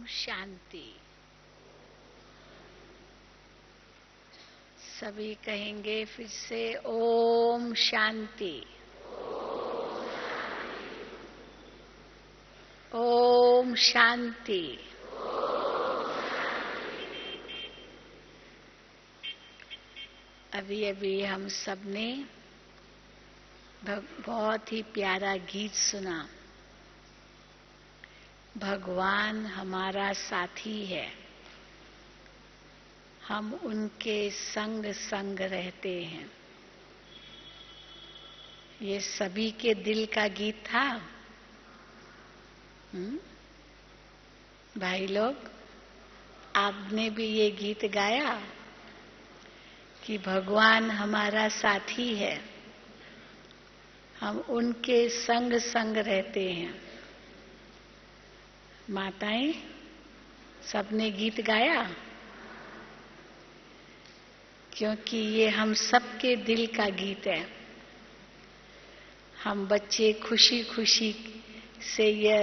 शांति। सभी कहेंगे फिर से ओम शांति। ओम शांति। अभी अभी हम सबने बहुत ही प्यारा गीत सुना। भगवान हमारा साथी है, हम उनके संग संग रहते हैं। ये सभी के दिल का गीत था। भाई लोग, आपने भी ये गीत गाया कि भगवान हमारा साथी है, हम उनके संग संग रहते हैं। माताएं, सबने गीत गाया, क्योंकि ये हम सबके दिल का गीत है। हम बच्चे खुशी खुशी से ये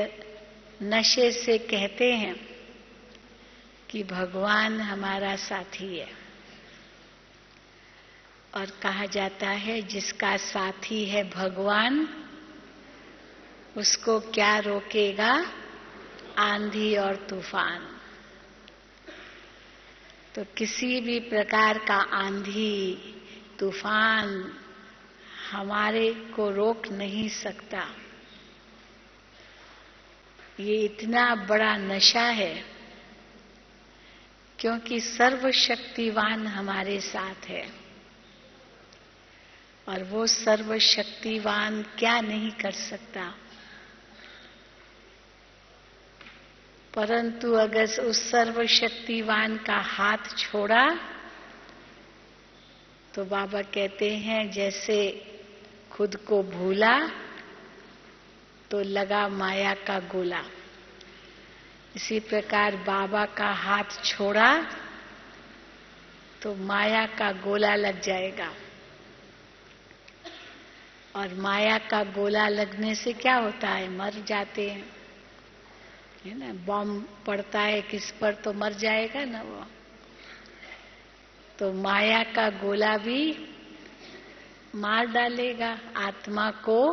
नशे से कहते हैं कि भगवान हमारा साथी है। और कहा जाता है जिसका साथी है भगवान, उसको क्या रोकेगा आंधी और तूफान। तो किसी भी प्रकार का आंधी तूफान हमारे को रोक नहीं सकता। ये इतना बड़ा नशा है क्योंकि सर्वशक्तिवान हमारे साथ है। और वो सर्वशक्तिवान क्या नहीं कर सकता, परंतु अगर उस सर्वशक्तिवान का हाथ छोड़ा तो बाबा कहते हैं जैसे खुद को भूला तो लगा माया का गोला। इसी प्रकार बाबा का हाथ छोड़ा तो माया का गोला लग जाएगा। और माया का गोला लगने से क्या होता है, मर जाते हैं, है ना। बम पड़ता है किस पर तो मर जाएगा ना वो। तो माया का गोला भी मार डालेगा, आत्मा को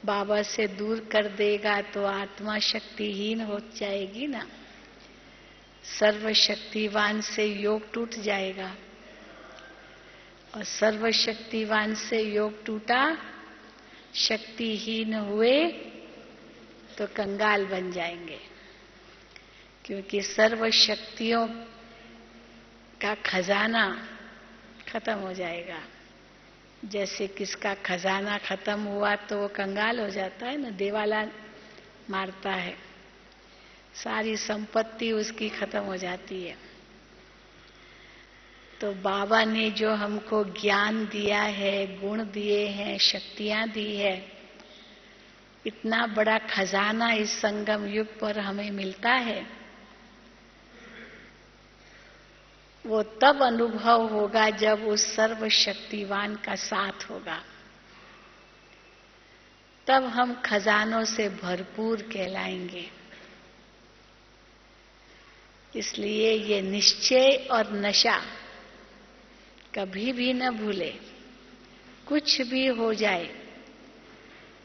बाबा से दूर कर देगा तो आत्मा शक्तिहीन हो जाएगी ना। सर्वशक्तिवान से योग टूट जाएगा और सर्वशक्तिवान से योग टूटा, शक्तिहीन हुए तो कंगाल बन जाएंगे। क्योंकि सर्व शक्तियों का खजाना खत्म हो जाएगा। जैसे किसका खजाना खत्म हुआ तो वो कंगाल हो जाता है ना, देवाला मारता है, सारी संपत्ति उसकी खत्म हो जाती है। तो बाबा ने जो हमको ज्ञान दिया है, गुण दिए हैं, शक्तियां दी है, इतना बड़ा खजाना इस संगम युग पर हमें मिलता है, वो तब अनुभव होगा जब उस सर्वशक्तिवान का साथ होगा। तब हम खजानों से भरपूर कहलाएंगे। इसलिए ये निश्चय और नशा कभी भी न भूले। कुछ भी हो जाए,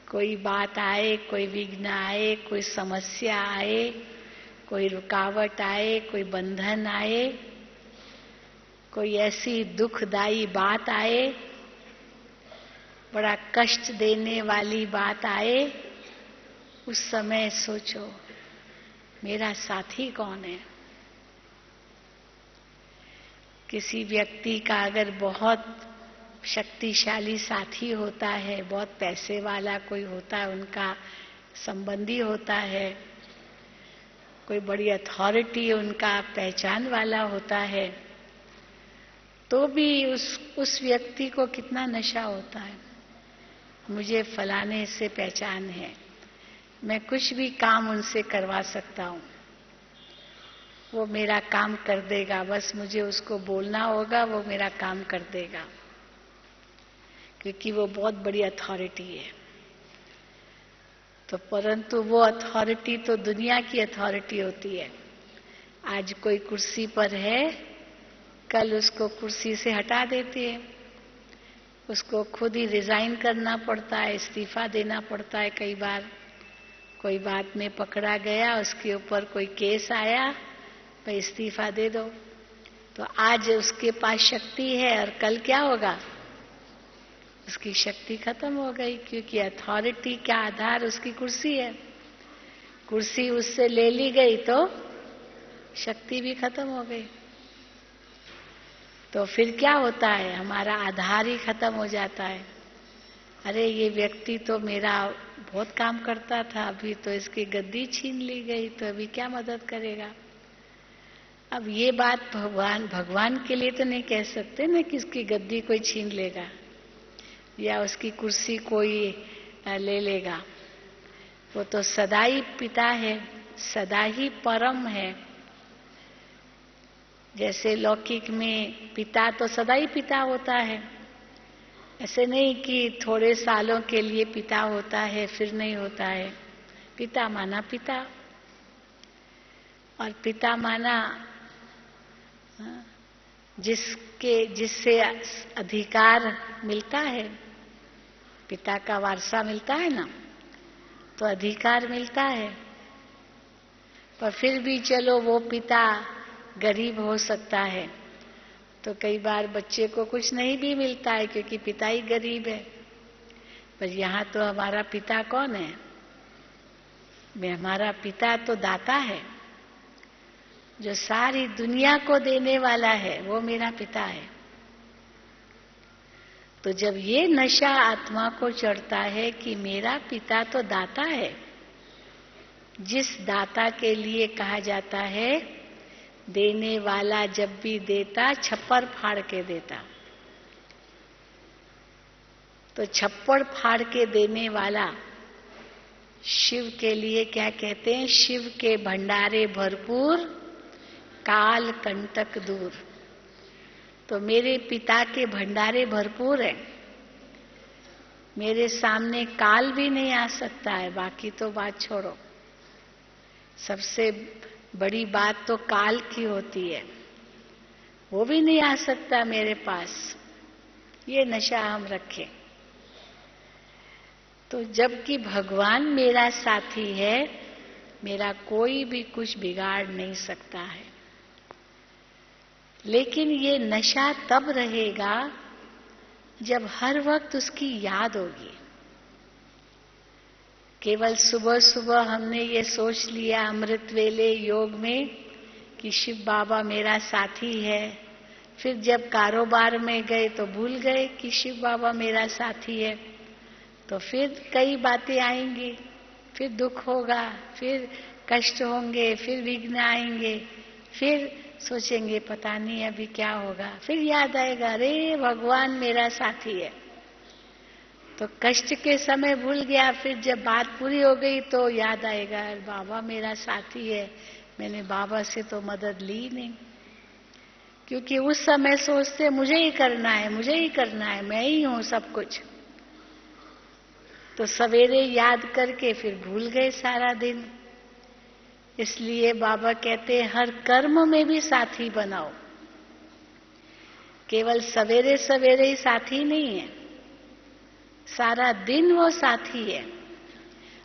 कोई बात आए, कोई विघ्न आए, कोई समस्या आए, कोई रुकावट आए, कोई बंधन आए, कोई ऐसी दुखदायी बात आए, बड़ा कष्ट देने वाली बात आए, उस समय सोचो मेरा साथी कौन है। किसी व्यक्ति का अगर बहुत शक्तिशाली साथी होता है, बहुत पैसे वाला कोई होता है, उनका संबंधी होता है, कोई बड़ी अथॉरिटी उनका पहचान वाला होता है, तो भी उस व्यक्ति को कितना नशा होता है। मुझे फलाने से पहचान है, मैं कुछ भी काम उनसे करवा सकता हूँ, वो मेरा काम कर देगा, बस मुझे उसको बोलना होगा, वो मेरा काम कर देगा, क्योंकि वो बहुत बड़ी अथॉरिटी है। तो परंतु वो अथॉरिटी तो दुनिया की अथॉरिटी होती है। आज कोई कुर्सी पर है, कल उसको कुर्सी से हटा देते हैं, उसको खुद ही रिजाइन करना पड़ता है, इस्तीफा देना पड़ता है। कई बार कोई बात में पकड़ा गया, उसके ऊपर कोई केस आया, भाई इस्तीफा दे दो। तो आज उसके पास शक्ति है और कल क्या होगा, उसकी शक्ति खत्म हो गई, क्योंकि अथॉरिटी का आधार उसकी कुर्सी है। कुर्सी उससे ले ली गई तो शक्ति भी खत्म हो गई। तो फिर क्या होता है, हमारा आधार ही खत्म हो जाता है। अरे ये व्यक्ति तो मेरा बहुत काम करता था, अभी तो इसकी गद्दी छीन ली गई, तो अभी क्या मदद करेगा। अब ये बात भगवान के लिए तो नहीं कह सकते ना कि इसकी गद्दी कोई छीन लेगा या उसकी कुर्सी कोई ले लेगा। वो तो सदा ही पिता है, सदा ही परम है। जैसे लौकिक में पिता तो सदा ही पिता होता है, ऐसे नहीं कि थोड़े सालों के लिए पिता होता है फिर नहीं होता है। पिता माना पिता, और पिता माना जिससे अधिकार मिलता है, पिता का वारसा मिलता है ना, तो अधिकार मिलता है। पर फिर भी चलो वो पिता गरीब हो सकता है, तो कई बार बच्चे को कुछ नहीं भी मिलता है क्योंकि पिता ही गरीब है। पर यहाँ तो हमारा पिता कौन है, हमारा पिता तो दाता है, जो सारी दुनिया को देने वाला है, वो मेरा पिता है। तो जब ये नशा आत्मा को चढ़ता है कि मेरा पिता तो दाता है, जिस दाता के लिए कहा जाता है देने वाला जब भी देता छप्पर फाड़ के देता, तो छप्पर फाड़ के देने वाला शिव के लिए क्या कहते हैं, शिव के भंडारे भरपूर काल कंटक दूर। तो मेरे पिता के भंडारे भरपूर है, मेरे सामने काल भी नहीं आ सकता है। बाकी तो बात छोड़ो, सबसे बड़ी बात तो काल की होती है, वो भी नहीं आ सकता मेरे पास। ये नशा हम रखें। तो जबकि भगवान मेरा साथी है, मेरा कोई भी कुछ बिगाड़ नहीं सकता है। लेकिन ये नशा तब रहेगा जब हर वक्त उसकी याद होगी। केवल सुबह सुबह हमने ये सोच लिया अमृत वेले योग में कि शिव बाबा मेरा साथी है, फिर जब कारोबार में गए तो भूल गए कि शिव बाबा मेरा साथी है। तो फिर कई बातें आएंगी, फिर दुख होगा, फिर कष्ट होंगे, फिर विघ्न आएंगे, फिर सोचेंगे पता नहीं अभी क्या होगा, फिर याद आएगा अरे भगवान मेरा साथी है। तो कष्ट के समय भूल गया, फिर जब बात पूरी हो गई तो याद आएगा बाबा मेरा साथी है, मैंने बाबा से तो मदद ली नहीं। क्योंकि उस समय सोचते मुझे ही करना है, मुझे ही करना है, मैं ही हूं सब कुछ। तो सवेरे याद करके फिर भूल गए सारा दिन। इसलिए बाबा कहते हैं हर कर्म में भी साथी बनाओ। केवल सवेरे सवेरे ही साथी नहीं है, सारा दिन वो साथी है,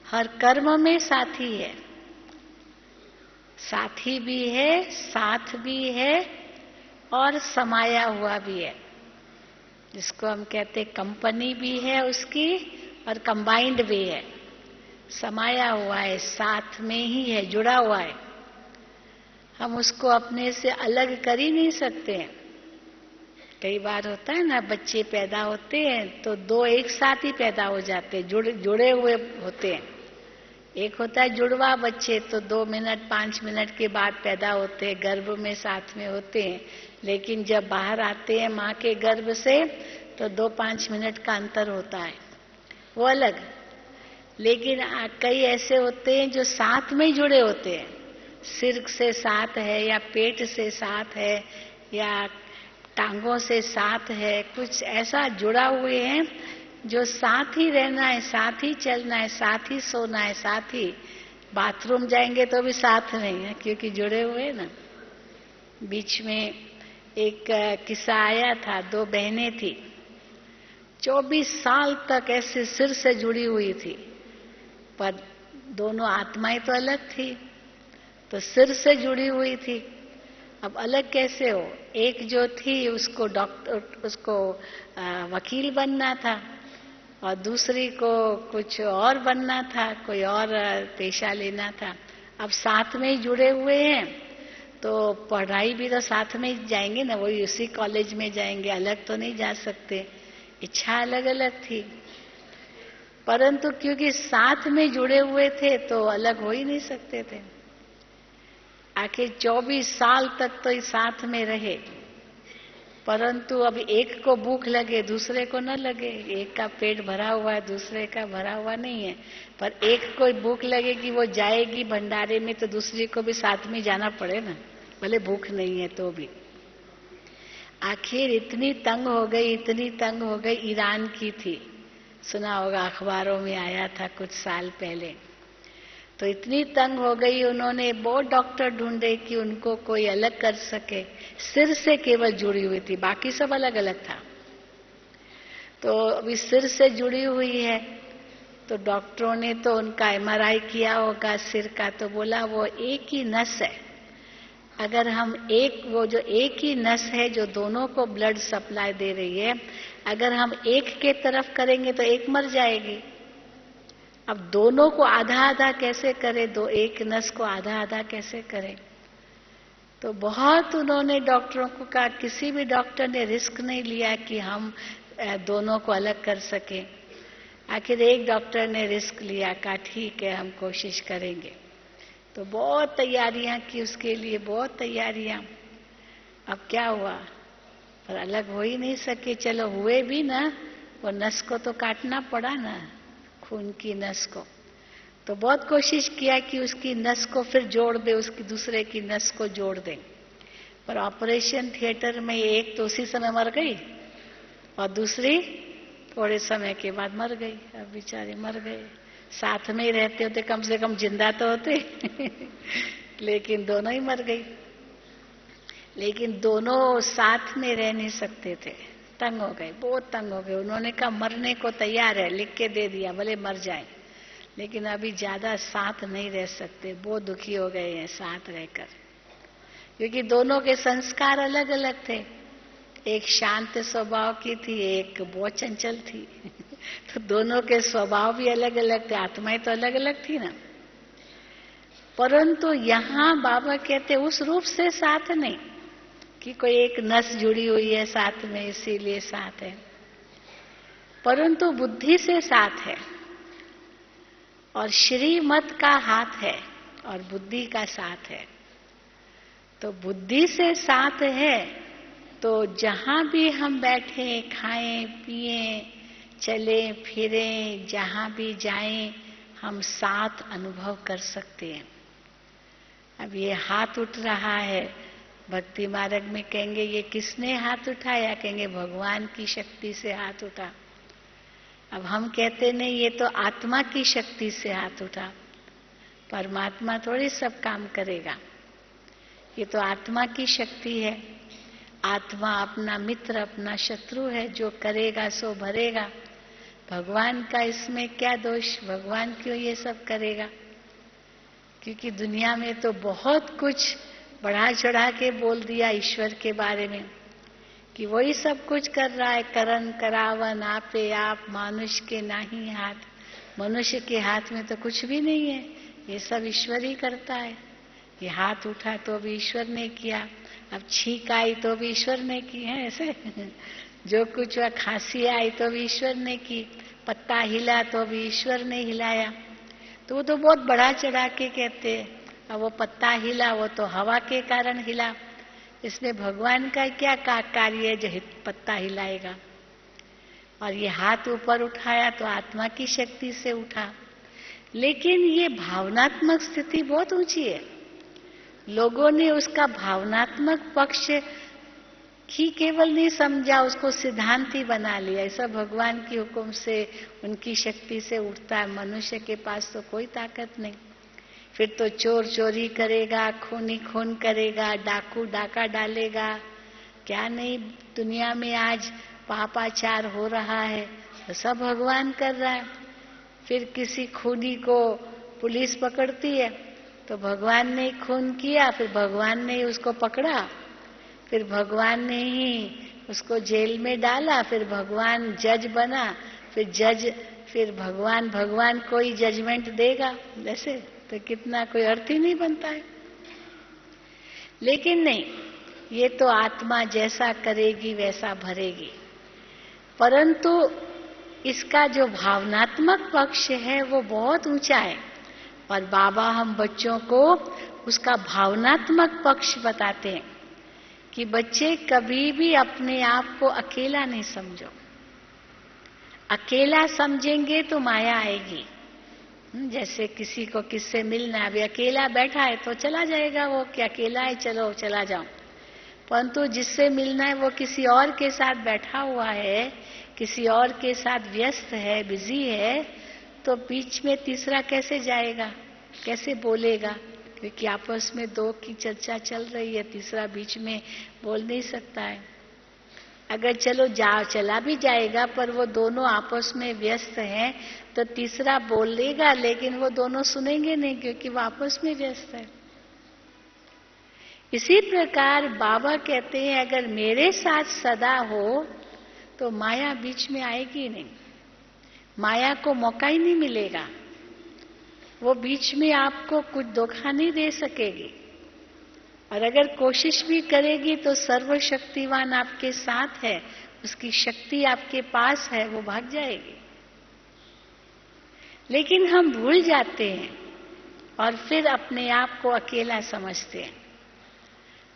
हर कर्म में साथी है। साथी भी है, साथ भी है और समाया हुआ भी है, जिसको हम कहते कंपनी भी है उसकी और कंबाइंड भी है। समाया हुआ है, साथ में ही है, जुड़ा हुआ है। हम उसको अपने से अलग कर ही नहीं सकते हैं। कई बार होता है ना, बच्चे पैदा होते हैं तो दो एक साथ ही पैदा हो जाते हैं, जुड़े हुए होते हैं। एक होता है जुड़वा बच्चे, तो 2 मिनट 5 मिनट के बाद पैदा होते हैं, गर्भ में साथ में होते हैं। लेकिन जब बाहर आते हैं माँ के गर्भ से तो 2-5 मिनट का अंतर होता है, वो अलग। लेकिन कई ऐसे होते हैं जो साथ में जुड़े होते हैं, सिर से साथ है या पेट से साथ है या टांगों से साथ है, कुछ ऐसा जुड़ा हुए हैं जो साथ ही रहना है, साथ ही चलना है, साथ ही सोना है, साथ ही बाथरूम जाएंगे तो भी साथ नहीं है, क्योंकि जुड़े हुए ना। बीच में एक किस्सा आया था, 2 बहनें थी, 24 साल तक ऐसे सिर से जुड़ी हुई थी, पर दोनों आत्माएं तो अलग थी, तो सिर से जुड़ी हुई थी। अब अलग कैसे हो? एक जो थी उसको वकील बनना था, और दूसरी को कुछ और बनना था, कोई और पेशा लेना था। अब साथ में ही जुड़े हुए हैं, तो पढ़ाई भी तो साथ में ही जाएंगे ना, वही उसी कॉलेज में जाएंगे, अलग तो नहीं जा सकते। इच्छा अलग अलग थी, परंतु क्योंकि साथ में जुड़े हुए थे तो अलग हो ही नहीं सकते थे। आखिर 24 साल तक तो इस साथ में रहे, परंतु अब एक को भूख लगे दूसरे को न लगे, एक का पेट भरा हुआ है दूसरे का भरा हुआ नहीं है, पर एक को भूख लगे कि वो जाएगी भंडारे में, तो दूसरे को भी साथ में जाना पड़े ना, भले भूख नहीं है तो भी। आखिर इतनी तंग हो गई, इतनी तंग हो गई। ईरान की थी, सुना होगा, अखबारों में आया था कुछ साल पहले। तो इतनी तंग हो गई, उन्होंने बहुत डॉक्टर ढूंढे कि उनको कोई अलग कर सके। सिर से केवल जुड़ी हुई थी, बाकी सब अलग अलग था। तो अभी सिर से जुड़ी हुई है, तो डॉक्टरों ने तो उनका एमआरआई किया होगा सिर का, तो बोला वो एक ही नस है। अगर हम वो जो एक ही नस है जो दोनों को ब्लड सप्लाई दे रही है, अगर हम एक के तरफ करेंगे तो एक मर जाएगी। अब दोनों को आधा आधा कैसे करें, एक नस को आधा आधा कैसे करें? तो बहुत उन्होंने डॉक्टरों को कहा, किसी भी डॉक्टर ने रिस्क नहीं लिया कि हम दोनों को अलग कर सके। आखिर एक डॉक्टर ने रिस्क लिया, कहा ठीक है हम कोशिश करेंगे। तो बहुत तैयारियां की उसके लिए, बहुत तैयारियां। अब क्या हुआ, पर अलग हो ही नहीं सके। चलो हुए भी ना, वो नस को तो काटना पड़ा ना, खून की नस को। तो बहुत कोशिश किया कि उसकी नस को फिर जोड़ दे, उसकी दूसरे की नस को जोड़ दे। पर ऑपरेशन थिएटर में एक तो उसी समय मर गई, और दूसरी थोड़े समय के बाद मर गई। अब बेचारे मर गए। साथ में ही रहते होते कम से कम जिंदा तो होते लेकिन दोनों ही मर गई। लेकिन दोनों साथ में रह नहीं सकते थे, तंग हो गए, बहुत तंग हो गए। उन्होंने कहा मरने को तैयार है, लिख के दे दिया, भले मर जाए, लेकिन अभी ज्यादा साथ नहीं रह सकते। बहुत दुखी हो गए हैं साथ रहकर, क्योंकि दोनों के संस्कार अलग अलग थे। एक शांत स्वभाव की थी, एक बहुत चंचल थी तो दोनों के स्वभाव भी अलग अलग थे, आत्माएं तो अलग अलग थी ना। परंतु यहाँ बाबा कहते उस रूप से साथ नहीं कि कोई एक नस जुड़ी हुई है साथ में इसीलिए साथ है, परंतु बुद्धि से साथ है, और श्रीमत का हाथ है और बुद्धि का साथ है। तो बुद्धि से साथ है, तो जहां भी हम बैठे, खाएं, पिएं, चले फिरें, जहां भी जाएं, हम साथ अनुभव कर सकते हैं। अब ये हाथ उठ रहा है, भक्ति मार्ग में कहेंगे ये किसने हाथ उठाया? कहेंगे भगवान की शक्ति से हाथ उठा। अब हम कहते नहीं, ये तो आत्मा की शक्ति से हाथ उठा, परमात्मा थोड़ी सब काम करेगा। ये तो आत्मा की शक्ति है। आत्मा अपना मित्र, अपना शत्रु है, जो करेगा सो भरेगा। भगवान का इसमें क्या दोष? भगवान क्यों ये सब करेगा? क्योंकि दुनिया में तो बहुत कुछ बढ़ा चढ़ा के बोल दिया ईश्वर के बारे में कि वही सब कुछ कर रहा है। करन करावन आपे आप, मानुष के नाही हाथ। मनुष्य के हाथ में तो कुछ भी नहीं है, ये सब ईश्वर ही करता है। ये हाथ उठा तो भी ईश्वर ने किया, अब छींक आई तो भी ईश्वर ने की है ऐसे जो कुछ हुआ, खांसी आई तो भी ईश्वर ने की, पत्ता हिला तो भी ईश्वर ने हिलाया। तो वो तो बहुत बढ़ा चढ़ा के कहते हैं। अब वो पत्ता हिला, वो तो हवा के कारण हिला, इसमें भगवान का क्या कार्य है जो पत्ता हिलाएगा? और ये हाथ ऊपर उठाया तो आत्मा की शक्ति से उठा। लेकिन ये भावनात्मक स्थिति बहुत ऊंची है। लोगों ने उसका भावनात्मक पक्ष कि केवल नहीं समझा, उसको सिद्धांत ही बना लिया। ऐसा भगवान की हुक्म से, उनकी शक्ति से उठता है। मनुष्य के पास तो कोई ताकत नहीं। फिर तो चोर चोरी करेगा, खूनी खून करेगा, डाकू डाका डालेगा, क्या नहीं दुनिया में आज पापाचार हो रहा है, तो सब भगवान कर रहा है। फिर किसी खूनी को पुलिस पकड़ती है तो भगवान ने खून किया, फिर भगवान ने ही उसको पकड़ा, फिर भगवान ने ही उसको जेल में डाला, फिर भगवान जज बना, फिर भगवान कोई जजमेंट देगा। जैसे तो कितना कोई अर्थ ही नहीं बनता है। लेकिन नहीं, ये तो आत्मा जैसा करेगी वैसा भरेगी। परंतु इसका जो भावनात्मक पक्ष है वो बहुत ऊंचा है, और बाबा हम बच्चों को उसका भावनात्मक पक्ष बताते हैं कि बच्चे कभी भी अपने आप को अकेला नहीं समझो। अकेला समझेंगे तो माया आएगी। जैसे किसी को किससे मिलना है, अभी अकेला बैठा है तो चला जाएगा वो कि अकेला है, चलो चला जाओ। परंतु जिससे मिलना है वो किसी और के साथ बैठा हुआ है, किसी और के साथ व्यस्त है, बिजी है, तो बीच में तीसरा कैसे जाएगा, कैसे बोलेगा? क्योंकि आपस में दो की चर्चा चल रही है, तीसरा बीच में बोल नहीं सकता है। अगर चला भी जाएगा पर वो दोनों आपस में व्यस्त हैं तो तीसरा बोल लेगा, लेकिन वो दोनों सुनेंगे नहीं क्योंकि वो आपस में व्यस्त है। इसी प्रकार बाबा कहते हैं अगर मेरे साथ सदा हो तो माया बीच में आएगी नहीं, माया को मौका ही नहीं मिलेगा, वो बीच में आपको कुछ धोखा नहीं दे सकेगी। और अगर कोशिश भी करेगी तो सर्वशक्तिवान आपके साथ है, उसकी शक्ति आपके पास है, वो भाग जाएगी। लेकिन हम भूल जाते हैं और फिर अपने आप को अकेला समझते हैं।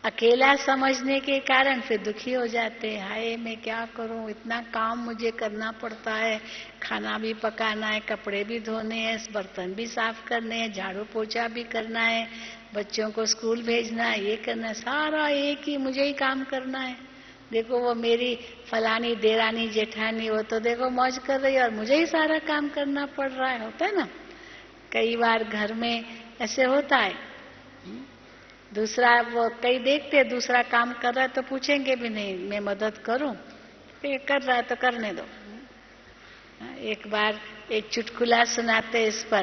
अकेला समझने के कारण फिर दुखी हो जाते हैं, हाय मैं क्या करूं, इतना काम मुझे करना पड़ता है, खाना भी पकाना है, कपड़े भी धोने हैं, बर्तन भी साफ करने हैं, झाड़ू पोछा भी करना है, बच्चों को स्कूल भेजना है, ये करना है, सारा एक ही मुझे ही काम करना है। देखो वो मेरी फलानी देरानी जेठानी वो तो देखो मौज कर रही है और मुझे ही सारा काम करना पड़ रहा है। होता है ना, कई बार घर में ऐसे होता है। दूसरा वो कई देखते हैं दूसरा काम कर रहा है तो पूछेंगे भी नहीं मैं मदद करूं, ये कर रहा है तो करने दो। एक बार एक चुटकुला सुनाते इस पर,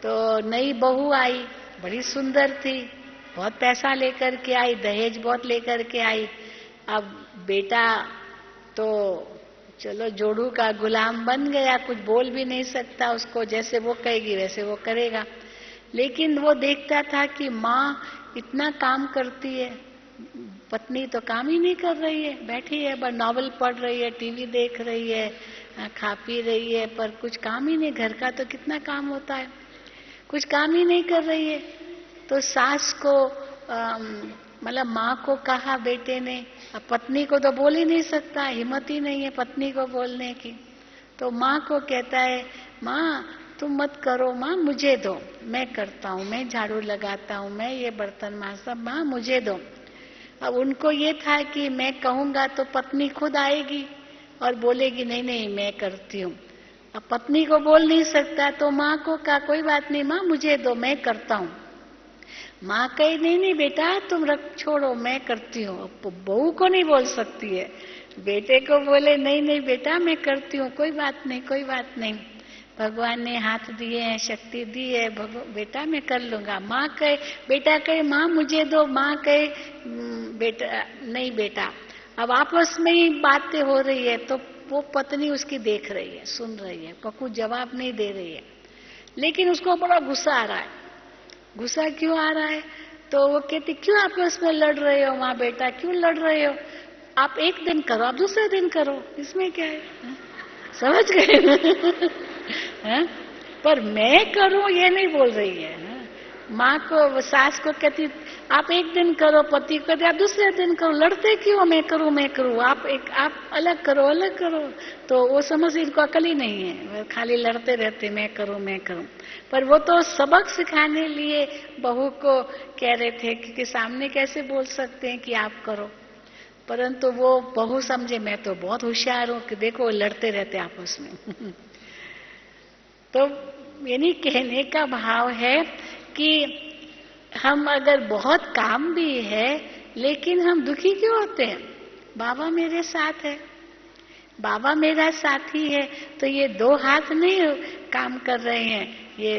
तो नई बहू आई, बड़ी सुंदर थी, बहुत पैसा लेकर के आई, दहेज बहुत लेकर के आई। अब बेटा तो चलो जोड़ू का गुलाम बन गया, कुछ बोल भी नहीं सकता, उसको जैसे वो कहेगी वैसे वो करेगा। लेकिन वो देखता था कि माँ इतना काम करती है, पत्नी तो काम ही नहीं कर रही है, बैठी है, बस नॉवल पढ़ रही है, टीवी देख रही है, खा पी रही है, पर कुछ काम ही नहीं। घर का तो कितना काम होता है, कुछ काम ही नहीं कर रही है। तो सास को मतलब माँ को कहा बेटे ने, अब पत्नी को तो बोल ही नहीं सकता, हिम्मत ही नहीं है पत्नी को बोलने की। तो माँ को कहता है माँ तुम मत करो, माँ मुझे दो, मैं करता हूँ, मैं झाड़ू लगाता हूँ, मैं ये बर्तन मांजता, माँ मुझे दो। अब उनको ये था कि मैं कहूंगा तो पत्नी खुद आएगी और बोलेगी नहीं नहीं मैं करती हूँ। अब पत्नी को बोल नहीं सकता तो माँ को कहा कोई बात नहीं माँ मुझे दो, मैं करता हूँ। माँ कही नहीं नहीं बेटा तुम रख छोड़ो मैं करती हूँ। बहू को नहीं बोल सकती है, बेटे को बोले नहीं नहीं बेटा मैं करती हूँ, कोई बात नहीं कोई बात नहीं, भगवान ने हाथ दिए हैं, शक्ति दी है, बेटा मैं कर लूंगा। माँ कहे बेटा कहे माँ मुझे दो, माँ कहे बेटा नहीं बेटा। अब आपस में ही बातें हो रही है तो वो पत्नी उसकी देख रही है, सुन रही है, कुछ जवाब नहीं दे रही है, लेकिन उसको बड़ा गुस्सा आ रहा है। गुस्सा क्यों आ रहा है? तो वो कहती क्यों आपस में लड़ रहे हो माँ बेटा, क्यों लड़ रहे हो? आप एक दिन करो आप दूसरे दिन करो, इसमें क्या है? समझ गए? पर मैं करूं ये नहीं बोल रही है। माँ को सास को कहती आप एक दिन करो, पति को कहते आप दूसरे दिन करो, लड़ते क्यों? मैं करूं आप अलग करो। तो वो समझ इनको अकल ही नहीं है, खाली लड़ते रहते मैं करूं। पर वो तो सबक सिखाने लिए बहू को कह रहे थे कि सामने कैसे बोल सकते हैं कि आप करो। परंतु वो बहू समझे मैं तो बहुत होशियार हूं कि देखो लड़ते रहते आपस में। तो यानी कहने का भाव है कि हम अगर बहुत काम भी है लेकिन हम दुखी क्यों होते हैं? बाबा मेरे साथ है, बाबा मेरा साथी है, तो ये दो हाथ नहीं काम कर रहे हैं, ये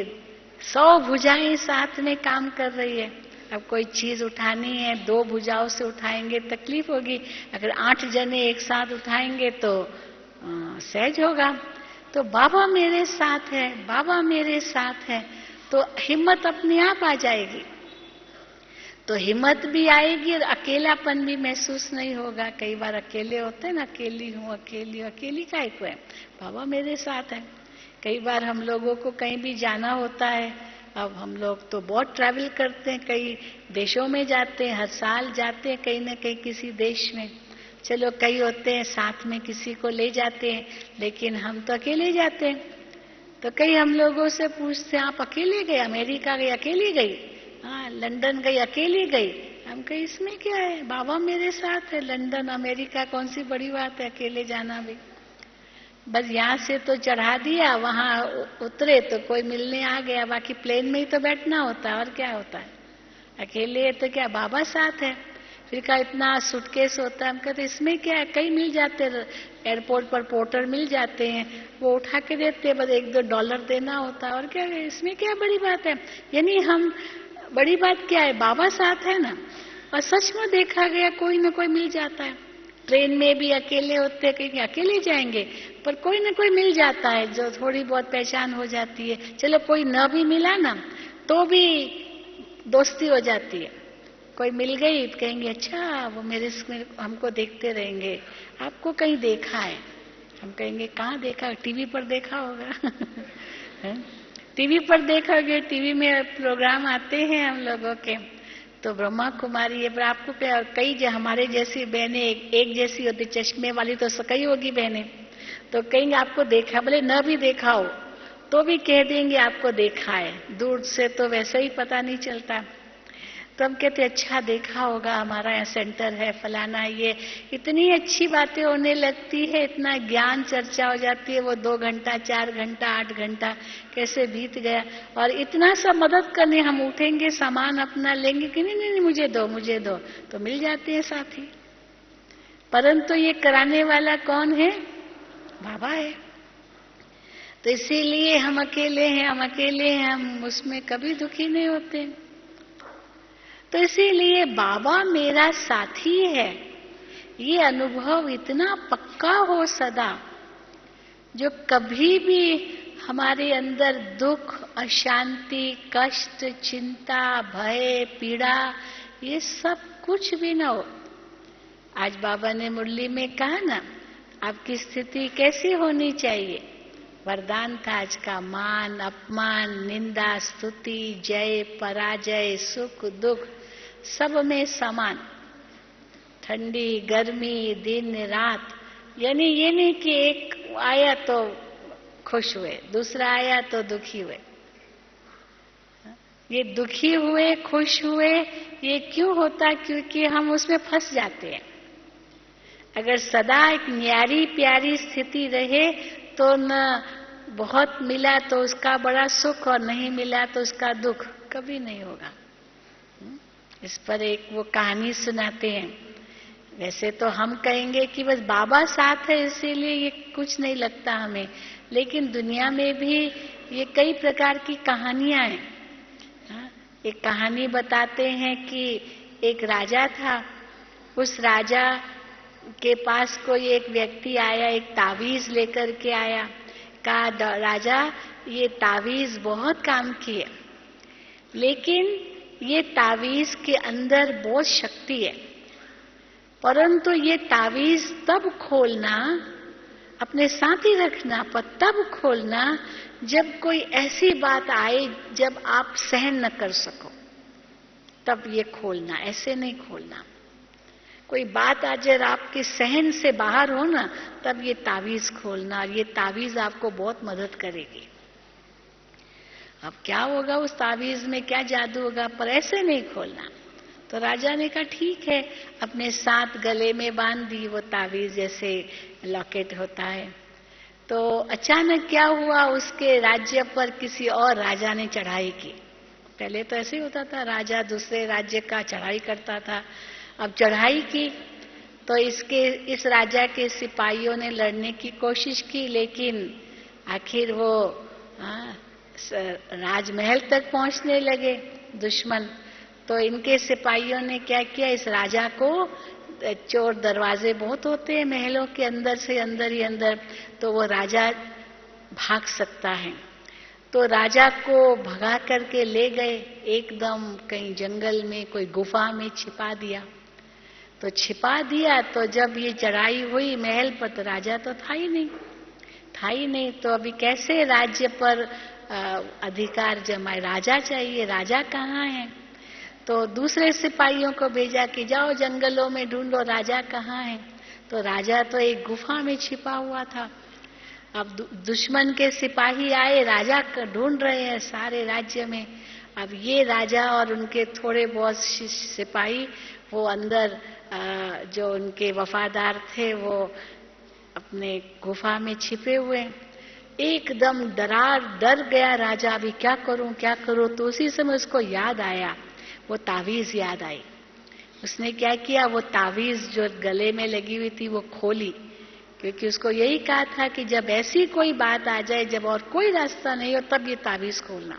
100 भुजाएं साथ में काम कर रही है। अब कोई चीज उठानी है 2 भुजाओं से उठाएंगे तकलीफ होगी, अगर 8 जने एक साथ उठाएंगे तो सहज होगा। तो बाबा मेरे साथ है, बाबा मेरे साथ है, तो हिम्मत अपने आप आ जाएगी। तो हिम्मत भी आएगी और अकेलापन भी महसूस नहीं होगा। कई बार अकेले होते हैं ना, अकेली हूँ, अकेली, अकेली काहे को है, बाबा मेरे साथ है। कई बार हम लोगों को कहीं भी जाना होता है, अब हम लोग तो बहुत ट्रैवल करते हैं, कई देशों में जाते हैं, हर साल जाते हैं कहीं न कहीं किसी देश में। चलो कई होते हैं साथ में किसी को ले जाते हैं, लेकिन हम तो अकेले जाते हैं। तो कई हम लोगों से पूछते हैं आप अकेले गए, अमेरिका गई अकेली गई, हाँ लंदन गई अकेली गई। हम कहे इसमें क्या है, बाबा मेरे साथ है। लंदन अमेरिका कौन सी बड़ी बात है अकेले जाना भी। बस यहाँ से तो चढ़ा दिया, वहां उतरे तो कोई मिलने आ गया, बाकी प्लेन में ही तो बैठना होता है और क्या होता है। अकेले तो क्या, बाबा साथ है। फिर का इतना सूटकेस होता है, हम कहते इसमें क्या है, कई मिल जाते एयरपोर्ट पर, पोर्टर मिल जाते हैं, वो उठा के देते हैं, बस $1-2 देना होता है और क्या है, इसमें क्या बड़ी बात है। यानी हम बड़ी बात क्या है, बाबा साथ है ना। और सच में देखा गया कोई ना कोई मिल जाता है। ट्रेन में भी अकेले होते हैं, कहीं अकेले जाएंगे, पर कोई ना कोई मिल जाता है जो थोड़ी बहुत पहचान हो जाती है। चलो कोई न भी मिला ना तो भी दोस्ती हो जाती है। कोई मिल गई तो कहेंगे अच्छा वो मेरे हमको देखते रहेंगे, आपको कहीं देखा है। हम कहेंगे कहाँ देखा, टीवी पर देखा होगा। टीवी पर देखोगे, टीवी में प्रोग्राम आते हैं हम लोगों के, तो ब्रह्मा कुमारी है, पर आपको क्या, कई हमारे जैसी बहनें एक जैसी होती, चश्मे वाली तो कई होगी बहनें, तो कहेंगे आपको देखा, भले न भी देखा हो तो भी कह देंगे आपको देखा है, दूर से तो वैसे ही पता नहीं चलता। तो हम कहते अच्छा देखा होगा, हमारा यहाँ सेंटर है फलाना, ये इतनी अच्छी बातें होने लगती है, इतना ज्ञान चर्चा हो जाती है, वो 2 घंटा 4 घंटा 8 घंटा कैसे बीत गया। और इतना सब मदद करने हम उठेंगे, सामान अपना लेंगे कि नहीं नहीं, नहीं मुझे दो मुझे दो, तो मिल जाते हैं साथी। परंतु ये कराने वाला कौन है, बाबा है। तो इसीलिए हम अकेले हैं, हम अकेले हैं, हम उसमें कभी दुखी नहीं होते। तो इसीलिए बाबा मेरा साथी है, ये अनुभव इतना पक्का हो सदा, जो कभी भी हमारे अंदर दुख, अशांति, कष्ट, चिंता, भय, पीड़ा, ये सब कुछ भी न हो। आज बाबा ने मुरली में कहा ना, आपकी स्थिति कैसी होनी चाहिए। वरदान था आज का, मान अपमान, निंदा स्तुति, जय पराजय, सुख दुख सब में समान, ठंडी गर्मी दिन रात। यानी ये नहीं कि एक आया तो खुश हुए, दूसरा आया तो दुखी हुए। ये दुखी हुए खुश हुए ये क्यों होता, क्योंकि हम उसमें फंस जाते हैं। अगर सदा एक न्यारी प्यारी स्थिति रहे तो न बहुत मिला तो उसका बड़ा सुख और नहीं मिला तो उसका दुख कभी नहीं होगा। इस पर एक वो कहानी सुनाते हैं। वैसे तो हम कहेंगे कि बस बाबा साथ है इसीलिए ये कुछ नहीं लगता हमें, लेकिन दुनिया में भी ये कई प्रकार की कहानियां हैं। एक कहानी बताते हैं कि एक राजा था, उस राजा के पास कोई एक व्यक्ति आया, एक तावीज लेकर के आया। कहा राजा ये तावीज बहुत काम की है, लेकिन ये तावीज के अंदर बहुत शक्ति है, परंतु ये तावीज तब खोलना, अपने साथ ही रखना, पर तब खोलना जब कोई ऐसी बात आए जब आप सहन न कर सको, तब ये खोलना, ऐसे नहीं खोलना। कोई बात आ जाए आपके सहन से बाहर हो ना, तब ये तावीज खोलना, और ये तावीज आपको बहुत मदद करेगी। अब क्या होगा उस तावीज में, क्या जादू होगा, पर ऐसे नहीं खोलना। तो राजा ने कहा ठीक है, अपने साथ गले में बांध दी, वो तावीज जैसे लॉकेट होता है। तो अचानक क्या हुआ, उसके राज्य पर किसी और राजा ने चढ़ाई की। पहले तो ऐसे ही होता था, राजा दूसरे राज्य का चढ़ाई करता था। अब चढ़ाई की तो इस राजा के सिपाहियों ने लड़ने की कोशिश की, लेकिन आखिर वो राजमहल तक पहुंचने लगे दुश्मन। तो इनके सिपाहियों ने क्या किया, इस राजा को, चोर दरवाजे बहुत होते हैं महलों के अंदर से अंदर ही अंदर, तो वो राजा भाग सकता है। तो राजा को भगा करके ले गए, एकदम कहीं जंगल में कोई गुफा में छिपा दिया। तो छिपा दिया तो जब ये चढ़ाई हुई महल पर, तो राजा तो था ही नहीं। तो अभी कैसे राज्य पर अधिकार जमाए, राजा चाहिए, राजा कहाँ है। तो दूसरे सिपाहियों को भेजा कि जाओ जंगलों में ढूंढो राजा कहाँ है। तो राजा तो एक गुफा में छिपा हुआ था। अब दुश्मन के सिपाही आए, राजा ढूंढ रहे हैं सारे राज्य में। अब ये राजा और उनके थोड़े बहुत सिपाही वो अंदर जो उनके वफादार थे वो अपने गुफा में छिपे हुए। एकदम डर गया राजा, अभी क्या करूं। तो उसी समय उसको याद आया, वो तावीज याद आई। उसने क्या किया, वो तावीज जो गले में लगी हुई थी वो खोली, क्योंकि उसको यही कहा था कि जब ऐसी कोई बात आ जाए, जब और कोई रास्ता नहीं हो, तब ये तावीज खोलना,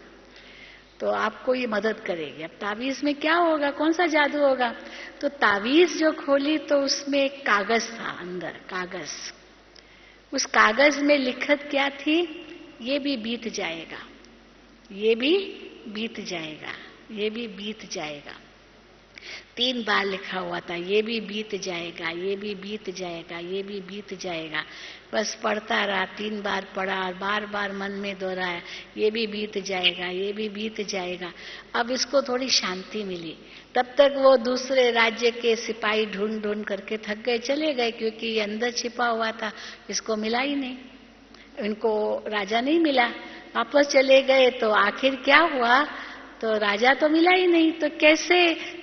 तो आपको ये मदद करेगी। अब तावीज में क्या होगा, कौन सा जादू होगा। तो तावीज जो खोली तो उसमें एक कागज था अंदर, कागज। उस कागज में लिखत क्या थी, ये भी बीत जाएगा, ये भी बीत जाएगा, ये भी बीत जाएगा। 3 बार लिखा हुआ था, ये भी बीत जाएगा, ये भी बीत जाएगा, ये भी बीत जाएगा। बस पढ़ता रहा, 3 बार पढ़ा और बार बार मन में दोहराया, ये भी बीत जाएगा, ये भी बीत जाएगा। अब इसको थोड़ी शांति मिली। तब तक वो दूसरे राज्य के सिपाही ढूंढ करके थक गए, चले गए, क्योंकि ये अंदर छिपा हुआ था, इसको मिला ही नहीं, इनको राजा नहीं मिला। वापस चले गए तो आखिर क्या हुआ, तो राजा तो मिला ही नहीं, तो कैसे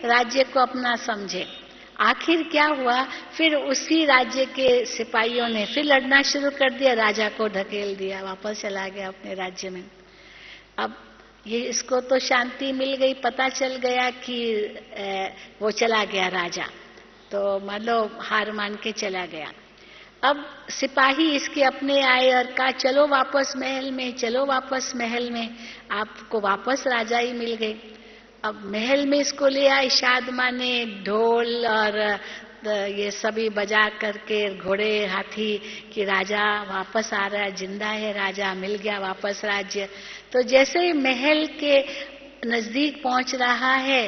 राज्य को अपना समझे। आखिर क्या हुआ, फिर उसी राज्य के सिपाहियों ने फिर लड़ना शुरू कर दिया, राजा को ढकेल दिया, वापस चला गया अपने राज्य में। अब ये इसको तो शांति मिल गई, पता चल गया कि वो चला गया राजा, तो मान लो हार मान के चला गया। अब सिपाही इसके अपने आए और कहा चलो वापस महल में, चलो वापस महल में, आपको वापस राजा ही मिल गए। अब महल में इसको ले आए, शादमा ने ढोल और ये सभी बजा करके, घोड़े हाथी कि राजा वापस आ रहा है, जिंदा है राजा, मिल गया वापस राज्य। तो जैसे ही महल के नजदीक पहुंच रहा है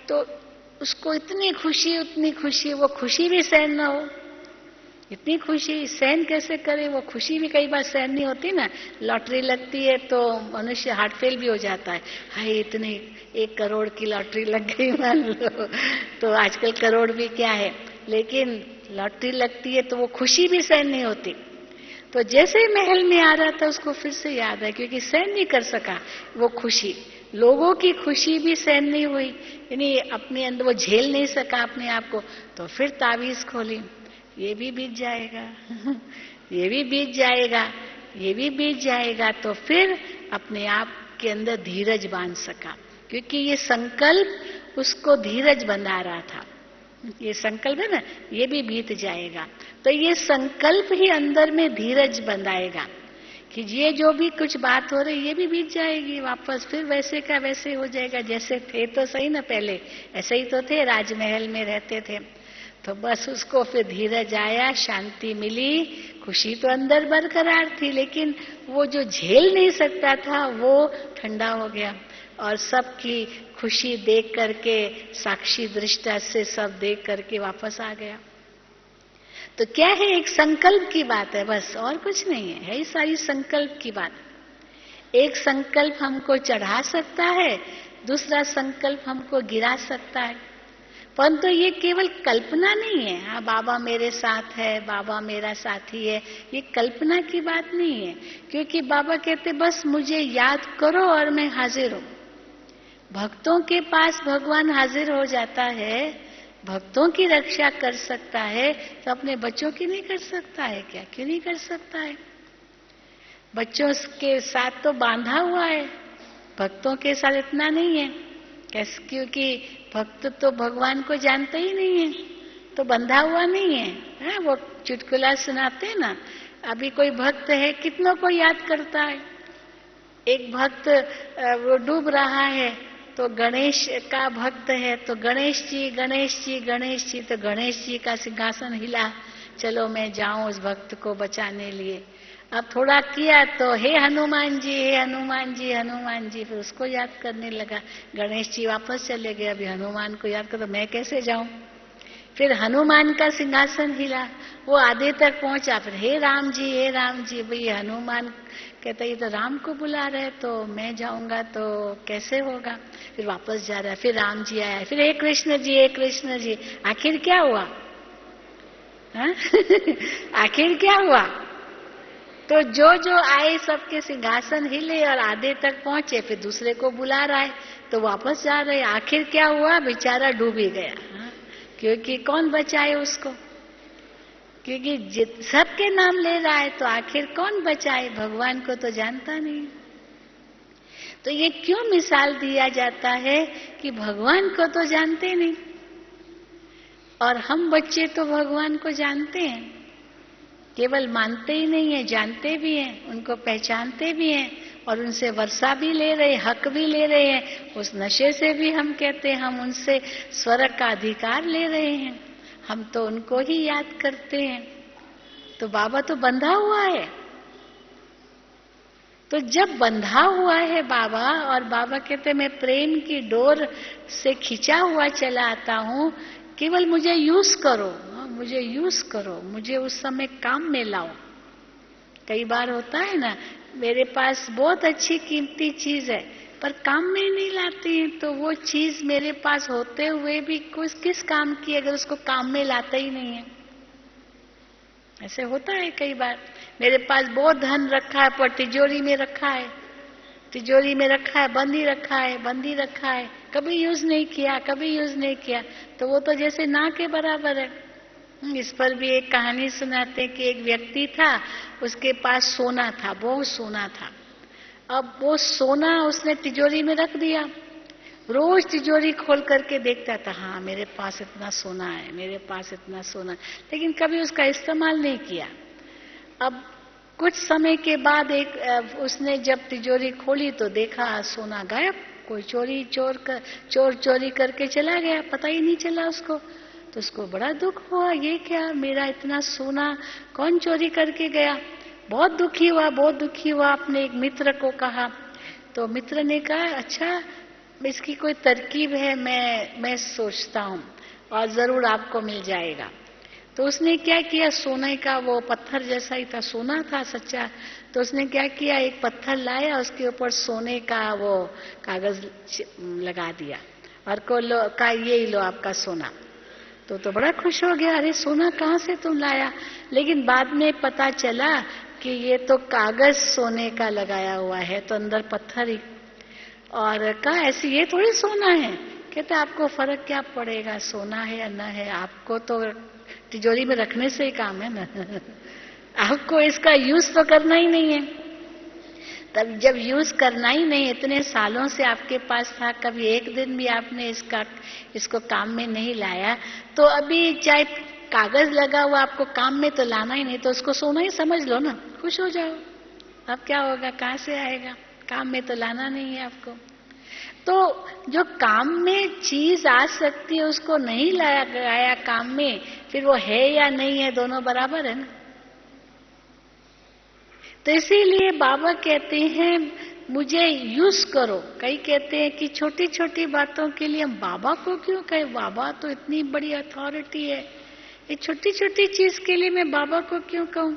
तो उसको इतनी खुशी, वो खुशी भी सहन न हो, इतनी खुशी सहन कैसे करे, वो खुशी भी कई बार सहन नहीं होती ना। लॉटरी लगती है तो मनुष्य हार्ट फेल भी हो जाता है, हाय इतनी 1 करोड़ की लॉटरी लग गई मान लो, तो आजकल करोड़ भी क्या है, लेकिन लॉटरी लगती है तो वो खुशी भी सहन नहीं होती। तो जैसे ही महल में आ रहा था उसको फिर से याद है, क्योंकि सहन नहीं कर सका वो खुशी, लोगों की खुशी भी सहन नहीं हुई, यानी अपने अंदर वो झेल नहीं सका अपने आप को। तो फिर तावीज खोली, ये भी बीत जाएगा, ये भी बीत जाएगा, ये भी बीत जाएगा। तो फिर अपने आप के अंदर धीरज बांध सका, क्योंकि ये संकल्प उसको धीरज बंधा रहा था। ये संकल्प है ना, ये भी बीत जाएगा, तो ये संकल्प ही अंदर में धीरज बंधाएगा कि ये जो भी कुछ बात हो रही ये भी बीत जाएगी, वापस फिर वैसे का वैसे हो जाएगा, जैसे थे तो सही ना, पहले ऐसे ही तो थे, राजमहल में रहते थे। तो बस उसको फिर धीरज आया, शांति मिली, खुशी तो अंदर बरकरार थी, लेकिन वो जो झेल नहीं सकता था वो ठंडा हो गया, और सबकी खुशी देख करके, साक्षी दृष्टा से सब देख करके वापस आ गया। तो क्या है, एक संकल्प की बात है बस, और कुछ नहीं है, ही सारी संकल्प की बात। एक संकल्प हमको चढ़ा सकता है, दूसरा संकल्प हमको गिरा सकता है, परंतु ये केवल कल्पना नहीं है। हाँ, बाबा मेरे साथ है, बाबा मेरा साथी है, ये कल्पना की बात नहीं है, क्योंकि बाबा कहते बस मुझे याद करो और मैं हाजिर हूं। भक्तों के पास भगवान हाजिर हो जाता है, भक्तों की रक्षा कर सकता है, तो अपने बच्चों की नहीं कर सकता है क्या? क्यों नहीं कर सकता है? बच्चों के साथ तो बांधा हुआ है, भक्तों के साथ इतना नहीं है। कैसे? क्योंकि भक्त तो भगवान को जानते ही नहीं है, तो बंधा हुआ नहीं है। वो चुटकुला सुनाते हैं ना, अभी कोई भक्त है कितनों को याद करता है। एक भक्त वो डूब रहा है, तो गणेश का भक्त है, तो गणेश जी गणेश जी गणेश जी, तो गणेश जी का सिंहासन हिला, चलो मैं जाऊं उस भक्त को बचाने लिए। अब थोड़ा किया तो हे हनुमान जी, हे हनुमान जी, हनुमान जी, फिर उसको याद करने लगा। गणेश जी वापस चले गए, अभी हनुमान को याद कर, तो मैं कैसे जाऊं? फिर हनुमान का सिंहासन हिला, वो आधे तक पहुंचा, फिर हे राम जी, हे राम जी। भाई हनुमान कहता ये तो राम को बुला रहे, तो मैं जाऊंगा तो कैसे होगा? फिर वापस जा रहा है, फिर राम जी आया, फिर हे कृष्ण जी, हे कृष्ण जी। आखिर क्या हुआ? आखिर क्या हुआ? तो जो जो आए सबके सिंहासन हिले और आधे तक पहुंचे, फिर दूसरे को बुला रहा है तो वापस जा रहे। आखिर क्या हुआ? बेचारा डूब ही गया। क्योंकि कौन बचाए उसको? क्योंकि सबके नाम ले रहा है, तो आखिर कौन बचाए? भगवान को तो जानता नहीं। तो ये क्यों मिसाल दिया जाता है कि भगवान को तो जानते नहीं, और हम बच्चे तो भगवान को जानते हैं, केवल मानते ही नहीं है, जानते भी हैं, उनको पहचानते भी हैं, और उनसे वर्षा भी ले रहे, हक भी ले रहे हैं। उस नशे से भी हम कहते हैं हम उनसे स्वर्ग का अधिकार ले रहे हैं, हम तो उनको ही याद करते हैं। तो बाबा तो बंधा हुआ है। तो जब बंधा हुआ है बाबा, और बाबा कहते मैं प्रेम की डोर से खिंचा हुआ चला आता हूं, केवल मुझे यूज करो, मुझे यूज करो, मुझे उस समय काम में लाओ। कई बार होता है ना, मेरे पास बहुत अच्छी कीमती चीज है पर काम में नहीं लाती है, तो वो चीज मेरे पास होते हुए भी कुछ किस काम की अगर उसको काम में लाता ही नहीं है। ऐसे होता है कई बार। मेरे पास बहुत धन रखा है पर तिजोरी में रखा है, तिजोरी में रखा है, बंदी रखा है, बंदी रखा है, कभी यूज नहीं किया, कभी यूज नहीं किया, तो वो तो जैसे ना के बराबर है। इस पर भी एक कहानी सुनाते कि एक व्यक्ति था, उसके पास सोना था, बहुत सोना था। अब वो सोना उसने तिजोरी में रख दिया, रोज तिजोरी खोल करके देखता था, हाँ मेरे पास इतना सोना है, मेरे पास इतना सोना, लेकिन कभी उसका इस्तेमाल नहीं किया। अब कुछ समय के बाद उसने जब तिजोरी खोली तो देखा सोना गायब, कोई चोर चोरी करके चला गया, पता ही नहीं चला उसको। तो उसको बड़ा दुख हुआ, ये क्या, मेरा इतना सोना कौन चोरी करके गया? बहुत दुखी हुआ, बहुत दुखी हुआ। अपने एक मित्र को कहा, तो मित्र ने कहा अच्छा इसकी कोई तरकीब है, मैं सोचता हूँ और जरूर आपको मिल जाएगा। तो उसने क्या किया, सोने का वो पत्थर जैसा ही था, सोना था सच्चा, तो उसने क्या किया, एक पत्थर लाया, उसके ऊपर सोने का वो कागज लगा दिया और कहा ये लो आपका सोना। तो बड़ा खुश हो गया, अरे सोना कहाँ से तुम लाया? लेकिन बाद में पता चला कि ये तो कागज सोने का लगाया हुआ है, तो अंदर पत्थर ही। और कहा ऐसे ये थोड़ी सोना है। कहते आपको फर्क क्या पड़ेगा, सोना है या न है, आपको तो तिजोरी में रखने से ही काम है ना। आपको इसका यूज तो करना ही नहीं है। तब जब यूज करना ही नहीं, इतने सालों से आपके पास था, कभी एक दिन भी आपने इसको काम में नहीं लाया, तो अभी चाहे कागज लगा हुआ आपको काम में तो लाना ही नहीं, तो उसको सोना ही समझ लो ना, खुश हो जाओ। अब क्या होगा, कहाँ से आएगा? काम में तो लाना नहीं है आपको। तो जो काम में चीज आ सकती है उसको नहीं लाया गया काम में, फिर वो है या नहीं है, दोनों बराबर है ना। तो इसीलिए बाबा कहते हैं मुझे यूज करो। कई कहते हैं कि छोटी छोटी बातों के लिए हम बाबा को क्यों कहें, बाबा तो इतनी बड़ी अथॉरिटी है, ये छोटी छोटी चीज के लिए मैं बाबा को क्यों कहूं?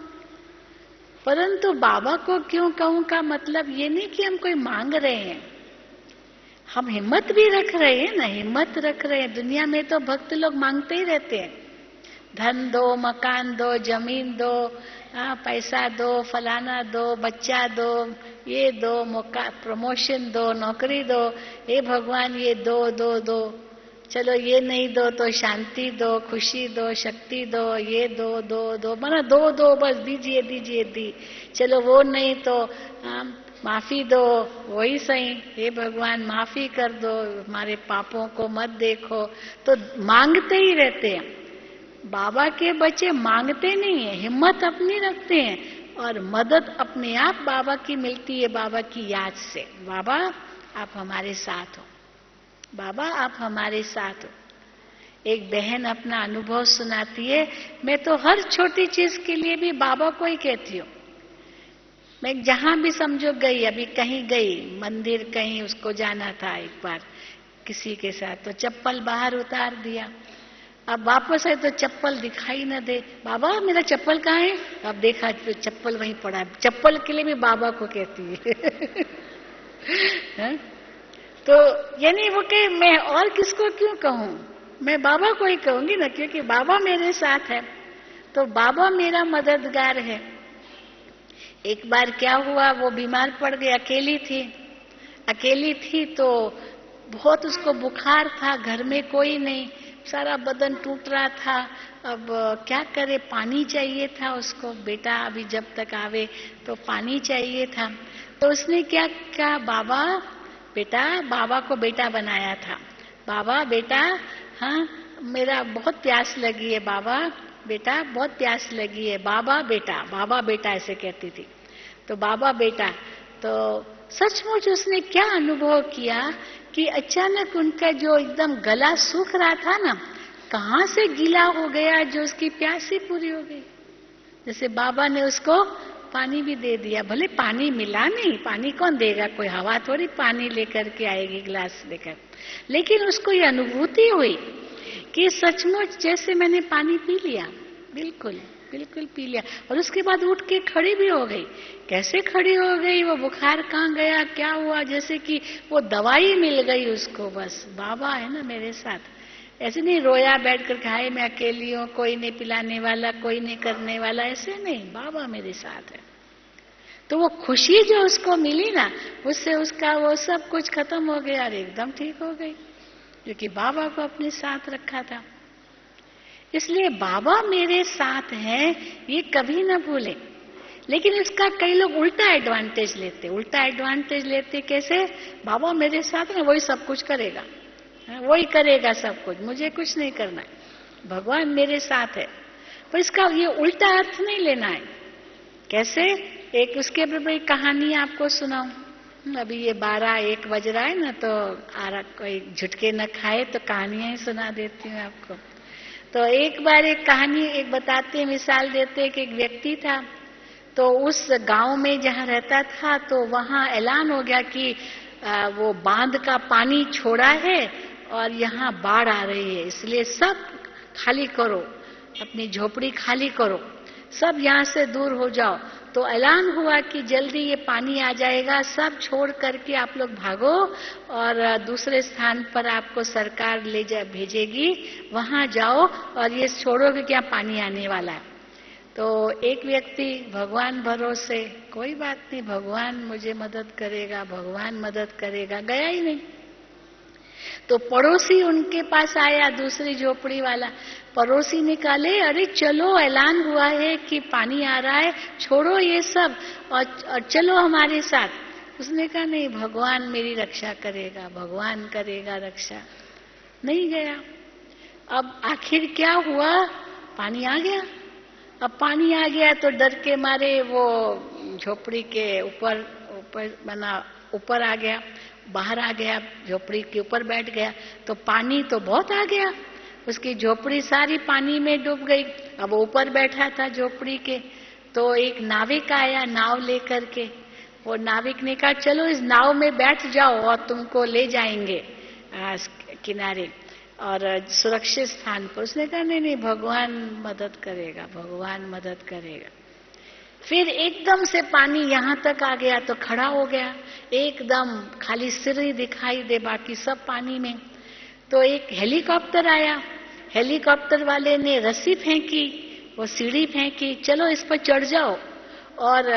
परंतु बाबा को क्यों कहूं का मतलब ये नहीं कि हम कोई मांग रहे हैं, हम हिम्मत भी रख रहे हैं ना, हिम्मत रख रहे हैं। दुनिया में तो भक्त लोग मांगते ही रहते हैं, धन दो, मकान दो, जमीन दो, पैसा दो, फलाना दो, बच्चा दो, ये दो, मौका, प्रमोशन दो, नौकरी दो, हे भगवान ये दो दो दो। चलो ये नहीं दो तो शांति दो, खुशी दो, शक्ति दो, ये दो दो दो, माना दो दो बस, दीजिए दीजिए दी। चलो वो नहीं तो माफी दो, वही सही, हे भगवान माफी कर दो, हमारे पापों को मत देखो। तो मांगते ही रहते हैं। बाबा के बच्चे मांगते नहीं है, हिम्मत अपनी रखते हैं और मदद अपने आप बाबा की मिलती है, बाबा की याद से। बाबा आप हमारे साथ हो, बाबा आप हमारे साथ हो। एक बहन अपना अनुभव सुनाती है, मैं तो हर छोटी चीज के लिए भी बाबा को ही कहती हूँ। मैं जहां भी समझो गई, अभी कहीं गई, मंदिर कहीं उसको जाना था एक बार किसी के साथ, तो चप्पल बाहर उतार दिया। अब वापस आए तो चप्पल दिखाई न दे, बाबा मेरा चप्पल कहाँ है? अब देखा तो चप्पल वहीं पड़ा है। चप्पल के लिए भी बाबा को कहती है। तो यानी वो कहे मैं और किसको क्यों कहूं, मैं बाबा को ही कहूंगी ना, क्योंकि बाबा मेरे साथ है। तो बाबा मेरा मददगार है। एक बार क्या हुआ, वो बीमार पड़ गई, अकेली थी तो बहुत उसको बुखार था, घर में कोई नहीं, सारा बदन टूट रहा था। अब क्या करे, पानी चाहिए था उसको, बेटा अभी जब तक आवे तो पानी चाहिए था। तो उसने क्या कहा, बाबा बेटा, बाबा को बेटा बनाया था, बाबा बेटा, हाँ मेरा बहुत प्यास लगी है, बाबा बेटा बहुत प्यास लगी है, बाबा बेटा ऐसे कहती थी। तो बाबा बेटा, तो सचमुच उसने क्या अनुभव किया कि अचानक उनका जो एकदम गला सूख रहा था ना, कहाँ से गीला हो गया, जो उसकी प्यास ही पूरी हो गई। जैसे बाबा ने उसको पानी भी दे दिया। भले पानी मिला नहीं, पानी कौन देगा, कोई हवा थोड़ी पानी लेकर के आएगी गिलास लेकर, लेकिन उसको ये अनुभूति हुई कि सचमुच जैसे मैंने पानी पी लिया, बिल्कुल बिल्कुल पी लिया। और उसके बाद उठ के खड़ी भी हो गई। कैसे खड़ी हो गई, वो बुखार कहाँ गया, क्या हुआ, जैसे कि वो दवाई मिल गई उसको। बस बाबा है ना मेरे साथ, ऐसे नहीं रोया बैठ कर खाए मैं अकेली हूँ, कोई नहीं पिलाने वाला, कोई नहीं करने वाला, ऐसे नहीं, बाबा मेरे साथ है। तो वो खुशी जो उसको मिली ना, उससे उसका वो सब कुछ खत्म हो गया और एकदम ठीक हो गई, क्योंकि बाबा को अपने साथ रखा था। इसलिए बाबा मेरे साथ हैं ये कभी ना भूलें। लेकिन इसका कई लोग उल्टा एडवांटेज लेते कैसे, बाबा मेरे साथ ना, वही सब कुछ करेगा, वही करेगा सब कुछ, मुझे कुछ नहीं करना है, भगवान मेरे साथ है। पर इसका ये उल्टा अर्थ नहीं लेना है। कैसे, एक उसके ऊपर कहानी आपको सुनाऊं। अभी ये 12-1 बज रहा है ना, तो कोई झुटके न खाए तो कहानियां ही सुना देती हूँ आपको। तो एक बार एक कहानी एक बताते, मिसाल देते कि एक व्यक्ति था, तो उस गांव में जहाँ रहता था तो वहाँ ऐलान हो गया कि वो बांध का पानी छोड़ा है और यहाँ बाढ़ आ रही है, इसलिए सब खाली करो, अपनी झोपड़ी खाली करो, सब यहाँ से दूर हो जाओ। तो ऐलान हुआ कि जल्दी ये पानी आ जाएगा, सब छोड़ करके आप लोग भागो और दूसरे स्थान पर आपको सरकार भेजेगी, वहां जाओ और ये छोड़ोगे कि यहाँ पानी आने वाला है। तो एक व्यक्ति भगवान भरोसे, कोई बात नहीं, भगवान मुझे मदद करेगा, भगवान मदद करेगा, गया ही नहीं। तो पड़ोसी उनके पास आया, दूसरी झोपड़ी वाला पड़ोसी निकाले, अरे चलो ऐलान हुआ है कि पानी आ रहा है, छोड़ो ये सब और चलो हमारे साथ। उसने कहा नहीं, भगवान मेरी रक्षा करेगा, भगवान करेगा रक्षा। नहीं गया। अब आखिर क्या हुआ, पानी आ गया। अब पानी आ गया तो डर के मारे वो झोपड़ी के ऊपर आ गया, बाहर आ गया, झोपड़ी के ऊपर बैठ गया। तो पानी तो बहुत आ गया, उसकी झोपड़ी सारी पानी में डूब गई। अब वो ऊपर बैठा था झोपड़ी के, तो एक नाविक आया नाव लेकर के। वो नाविक ने कहा चलो इस नाव में बैठ जाओ और तुमको ले जाएंगे किनारे और सुरक्षित स्थान पर। उसने कहा नहीं नहीं, भगवान मदद करेगा, भगवान मदद करेगा। फिर एकदम से पानी यहाँ तक आ गया तो खड़ा हो गया, एकदम खाली सिर ही दिखाई दे, बाकी सब पानी में। तो एक हेलीकॉप्टर आया, हेलीकॉप्टर वाले ने रस्सी फेंकी, वो सीढ़ी फेंकी, चलो इस पर चढ़ जाओ और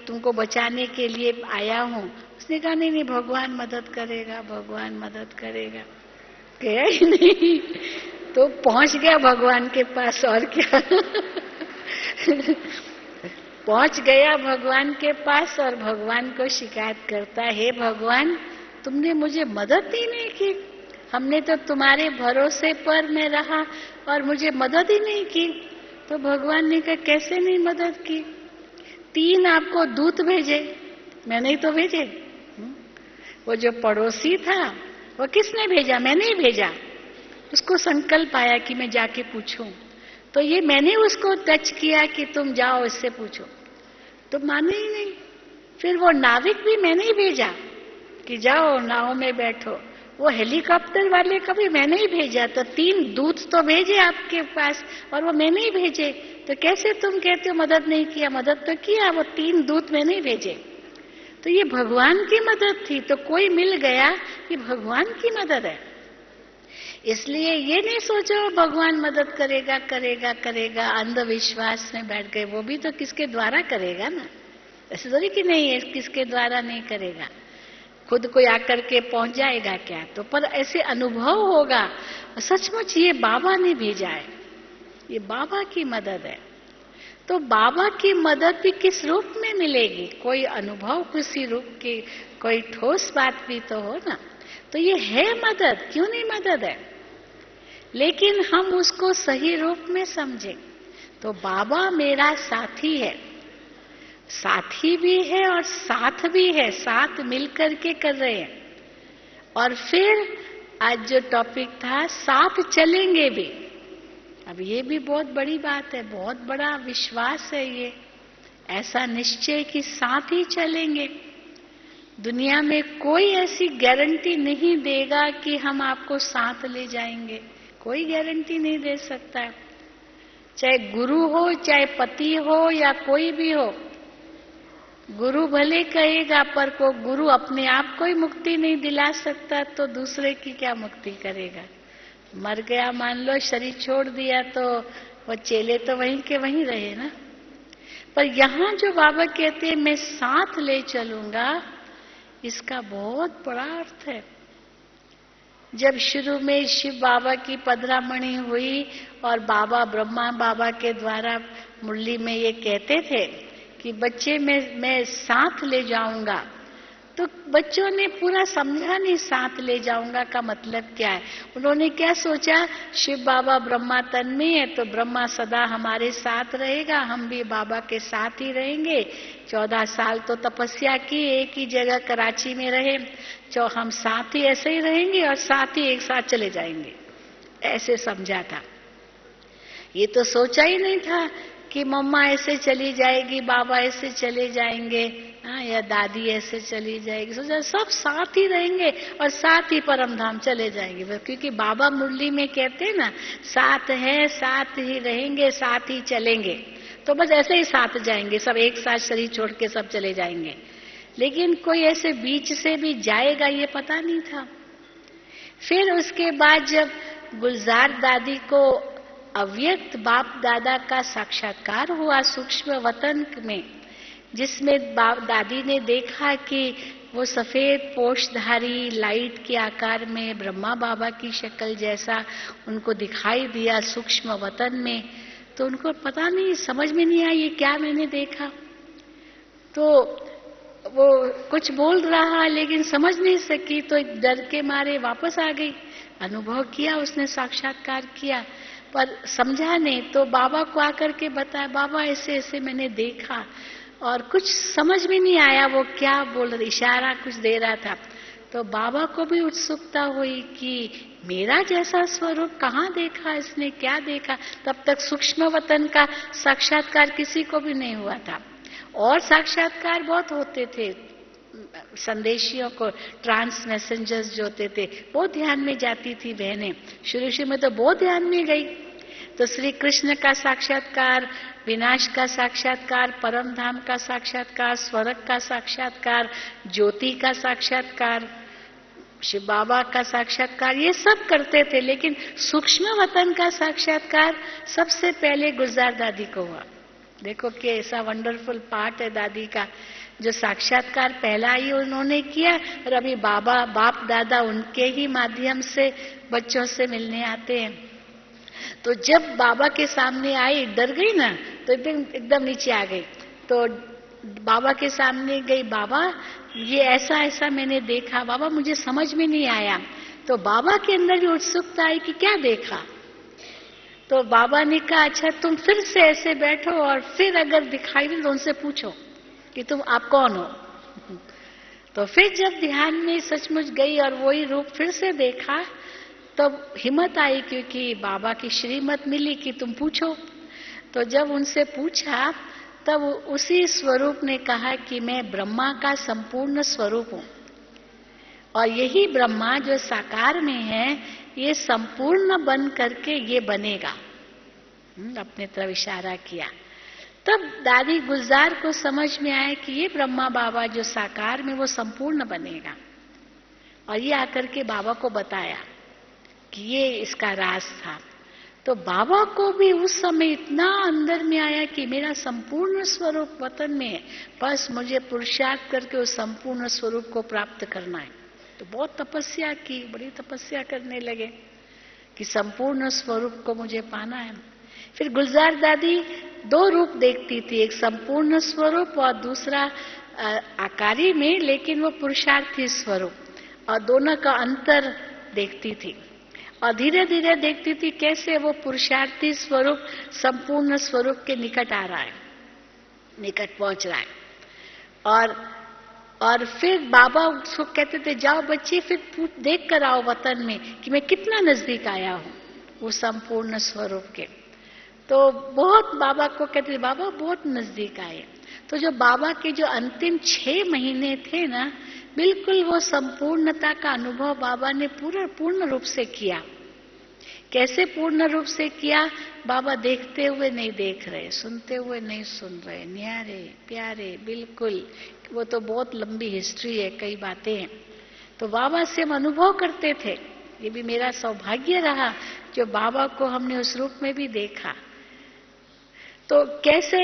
तुमको बचाने के लिए आया हूं। उसने कहा नहीं नहीं, भगवान मदद करेगा, भगवान मदद करेगा। गया ही नहीं, तो पहुंच गया भगवान के पास, और क्या पहुंच गया भगवान के पास और भगवान को शिकायत करता है, हे भगवान तुमने मुझे मदद ही नहीं की, हमने तो तुम्हारे भरोसे पर मैं रहा और मुझे मदद ही नहीं की। तो भगवान ने कहा कैसे नहीं मदद की, 3 आपको दूत भेजे, मैंने ही तो भेजे। वो जो पड़ोसी था वो किसने भेजा, मैंने ही भेजा। उसको संकल्प आया कि मैं जाके पूछूं, तो ये मैंने उसको टच किया कि तुम जाओ इससे पूछो, तो माने ही नहीं। फिर वो नाविक भी मैंने ही भेजा कि जाओ नाव में बैठो, वो हेलीकॉप्टर वाले का भी मैंने ही भेजा। तो 3 दूत तो भेजे आपके पास और वो मैंने ही भेजे, तो कैसे तुम कहते हो मदद नहीं किया, मदद तो किया, वो 3 दूत मैंने ही भेजे। तो ये भगवान की मदद थी, तो कोई मिल गया कि भगवान की मदद है। इसलिए ये नहीं सोचो भगवान मदद करेगा करेगा करेगा, अंधविश्वास में बैठ गए। वो भी तो किसके द्वारा करेगा ना, ऐसे थोड़ी कि नहीं है किसके द्वारा नहीं करेगा, खुद कोई आकर के पहुंच जाएगा क्या। तो पर ऐसे अनुभव होगा सचमुच ये बाबा ने भेजा है, ये बाबा की मदद है। तो बाबा की मदद भी किस रूप में मिलेगी, कोई अनुभव किसी रूप की, कोई ठोस बात भी तो हो ना। तो ये है मदद, क्यों नहीं मदद है, लेकिन हम उसको सही रूप में समझें। तो बाबा मेरा साथी है, साथी भी है और साथ भी है, साथ मिलकर के कर रहे हैं। और फिर आज जो टॉपिक था साथ चलेंगे भी, अब ये भी बहुत बड़ी बात है, बहुत बड़ा विश्वास है ये, ऐसा निश्चय कि साथ ही चलेंगे। दुनिया में कोई ऐसी गारंटी नहीं देगा कि हम आपको साथ ले जाएंगे, कोई गारंटी नहीं दे सकता, चाहे गुरु हो, चाहे पति हो या कोई भी हो। गुरु भले कहेगा पर को गुरु अपने आप को ही मुक्ति नहीं दिला सकता, तो दूसरे की क्या मुक्ति करेगा। मर गया मान लो, शरीर छोड़ दिया, तो वो चेले तो वहीं के वहीं रहे ना। पर यहाँ जो बाबा कहते हैं मैं साथ ले चलूंगा, इसका बहुत बड़ा अर्थ है। जब शुरू में शिव बाबा की पधरामणि हुई और बाबा ब्रह्मा बाबा के द्वारा मुरली में ये कहते थे कि बच्चे मैं साथ ले जाऊंगा, तो बच्चों ने पूरा समझा नहीं साथ ले जाऊंगा का मतलब क्या है। उन्होंने क्या सोचा, शिव बाबा ब्रह्मा तन में है तो ब्रह्मा सदा हमारे साथ रहेगा, हम भी बाबा के साथ ही रहेंगे। 14 साल तो तपस्या की, एक ही जगह कराची में रहे, हम साथ ही ऐसे ही रहेंगे और साथ ही एक साथ चले जाएंगे, ऐसे समझा था। ये तो सोचा ही नहीं था कि मम्मा ऐसे चली जाएगी, बाबा ऐसे चले जाएंगे, या दादी ऐसे चली जाएगी। सोचा सब साथ ही रहेंगे और साथ ही परम धाम चले जाएंगे, क्योंकि बाबा मुरली में कहते हैं ना, साथ है साथ ही रहेंगे साथ ही चलेंगे। तो बस ऐसे ही साथ जाएंगे, सब एक साथ शरीर छोड़ के सब चले जाएंगे। लेकिन कोई ऐसे बीच से भी जाएगा ये पता नहीं था। फिर उसके बाद जब गुलजार दादी को अव्यक्त बाप दादा का साक्षात्कार हुआ सूक्ष्म वतन में, जिसमें बाप दादी ने देखा कि वो सफेद पोषधारी लाइट के आकार में ब्रह्मा बाबा की शक्ल जैसा उनको दिखाई दिया सूक्ष्म वतन में, तो उनको पता नहीं, समझ में नहीं आया ये क्या मैंने देखा। तो वो कुछ बोल रहा लेकिन समझ नहीं सकी, तो डर के मारे वापस आ गई। अनुभव किया उसने, साक्षात्कार किया, पर समझा नहीं। तो बाबा को आकर के बताया, बाबा ऐसे ऐसे मैंने देखा, और कुछ समझ में नहीं आया वो क्या बोल रहा, इशारा कुछ दे रहा था। तो बाबा को भी उत्सुकता हुई कि मेरा जैसा स्वरूप कहाँ देखा इसने, क्या देखा। तब तक सूक्ष्म वतन का साक्षात्कार किसी को भी नहीं हुआ था, और साक्षात्कार बहुत होते थे संदेशियों को, ट्रांस मैसेंजर्स जो होते थे, बहुत ध्यान में जाती थी बहनें। शुरू में तो बहुत ध्यान में गई। तो श्री कृष्ण का साक्षात्कार, विनाश का साक्षात्कार, परम धाम का साक्षात्कार, स्वर्ग का साक्षात्कार, ज्योति का साक्षात्कार, शिव बाबा का साक्षात्कार ये सब करते थे, लेकिन सूक्ष्म वतन का साक्षात्कार सबसे पहले गुलजार दादी को हुआ। देखो कि ऐसा वंडरफुल पार्ट है दादी का, जो साक्षात्कार पहला ही उन्होंने किया, और अभी बाप दादा उनके ही माध्यम से बच्चों से मिलने आते हैं। तो जब बाबा के सामने आई, डर गई ना, तो एकदम नीचे आ गई। तो बाबा के सामने गई, बाबा ये ऐसा ऐसा मैंने देखा, बाबा मुझे समझ में नहीं आया। तो बाबा के अंदर भी उत्सुकता आई कि क्या देखा। तो बाबा ने कहा, अच्छा तुम फिर से ऐसे बैठो और फिर अगर दिखाई दे तो उनसे पूछो कि तुम आप कौन हो। तो फिर जब ध्यान में सचमुच गई और वही रूप फिर से देखा, तब हिम्मत आई, क्योंकि बाबा की श्रीमत मिली कि तुम पूछो। तो जब उनसे पूछा, तब उसी स्वरूप ने कहा कि मैं ब्रह्मा का संपूर्ण स्वरूप हूं, और यही ब्रह्मा जो साकार में है ये संपूर्ण बन करके ये बनेगा। अपने तरफ इशारा किया। तब दादी गुलजार को समझ में आया कि ये ब्रह्मा बाबा जो साकार में वो संपूर्ण बनेगा, और ये आकर के बाबा को बताया कि ये इसका राज था। तो बाबा को भी उस समय इतना अंदर में आया कि मेरा संपूर्ण स्वरूप वतन में है, बस मुझे पुरुषार्थ करके उस संपूर्ण स्वरूप को प्राप्त करना है। तो बहुत तपस्या की, बड़ी तपस्या करने लगे कि संपूर्ण स्वरूप को मुझे पाना है। फिर गुलजार दादी दो रूप देखती थी, एक संपूर्ण स्वरूप और दूसरा आकारी में, लेकिन वो पुरुषार्थी स्वरूप, और दोनों का अंतर देखती थी। और धीरे धीरे देखती थी कैसे वो पुरुषार्थी स्वरूप संपूर्ण स्वरूप के निकट आ रहा है, निकट पहुंच रहा है। और फिर बाबा उसको कहते थे, जाओ बच्ची फिर देख कर आओ वतन में कि मैं कितना नजदीक आया हूं वो संपूर्ण स्वरूप के। तो बहुत बाबा को कहते थे, बाबा बहुत नजदीक आए। तो जो बाबा के जो अंतिम 6 महीने थे ना, बिल्कुल वो संपूर्णता का अनुभव बाबा ने पूर्ण रूप से किया। कैसे पूर्ण रूप से किया? बाबा देखते हुए नहीं देख रहे, सुनते हुए नहीं सुन रहे, न्यारे प्यारे बिल्कुल। वो तो बहुत लंबी हिस्ट्री है, कई बातें हैं। तो बाबा से हम अनुभव करते थे। ये भी मेरा सौभाग्य रहा जो बाबा को हमने उस रूप में भी देखा। तो कैसे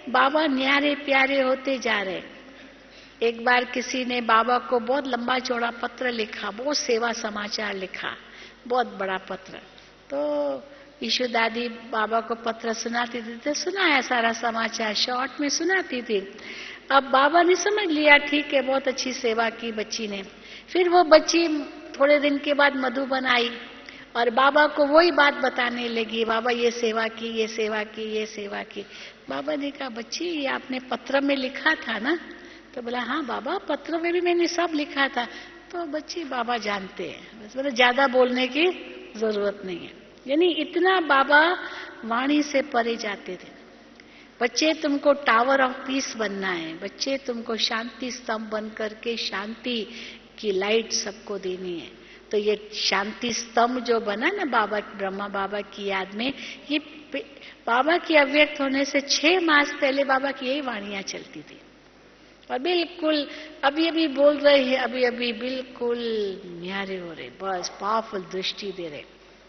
बाबा न्यारे प्यारे होते जा रहे। एक बार किसी ने बाबा को बहुत लंबा चौड़ा पत्र लिखा, बहुत सेवा समाचार लिखा, बहुत बड़ा पत्र। तो ईशु दादी बाबा को पत्र सुनाती थी, तो सुनाया सारा समाचार, शॉर्ट में सुनाती थी। अब बाबा ने समझ लिया, ठीक है बहुत अच्छी सेवा की बच्ची ने। फिर वो बच्ची थोड़े दिन के बाद मधुबन आई और बाबा को वही बात बताने लगी, बाबा ये सेवा की, ये सेवा की, ये सेवा की। बाबा ने कहा, बच्ची ये आपने पत्र में लिखा था ना? तो बोला, हाँ बाबा पत्र में भी मैंने सब लिखा था। तो बच्ची बाबा जानते हैं, बस बोले ज्यादा बोलने की जरूरत नहीं है। यानी इतना बाबा वाणी से परे जाते थे। बच्चे तुमको टावर ऑफ पीस बनना है, बच्चे तुमको शांति स्तंभ बन करके शांति की लाइट सबको देनी है। तो ये शांति स्तंभ जो बना ना बाबा, ब्रह्मा बाबा की याद में, ये बाबा की अव्यक्त होने से 6 मास पहले बाबा की यही वाणियां चलती थी। और बिल्कुल अभी अभी बोल रहे हैं, अभी अभी बिल्कुल न्यारे हो रहे, बस पावरफुल दृष्टि दे रहे।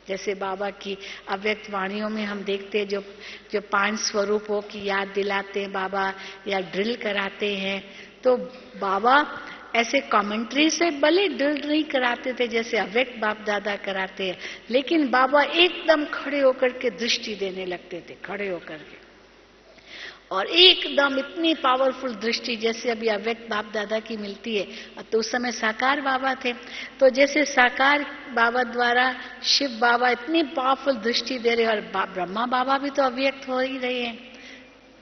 जैसे बाबा की अव्यक्त वाणियों में हम देखते हैं जो 5 स्वरूपों की याद दिलाते हैं बाबा, या ड्रिल कराते हैं। तो बाबा ऐसे कमेंट्री से भले ड्रिल नहीं कराते थे जैसे अव्यक्त बाप दादा कराते हैं, लेकिन बाबा एकदम खड़े होकर के दृष्टि देने लगते थे, खड़े होकर के, और एकदम इतनी पावरफुल दृष्टि जैसे अभी अव्यक्त बाप दादा की मिलती है। तो उस समय साकार बाबा थे, तो जैसे साकार बाबा द्वारा शिव बाबा इतनी पावरफुल दृष्टि दे रहे, और ब्रह्मा बाबा भी तो अव्यक्त हो ही रहे हैं,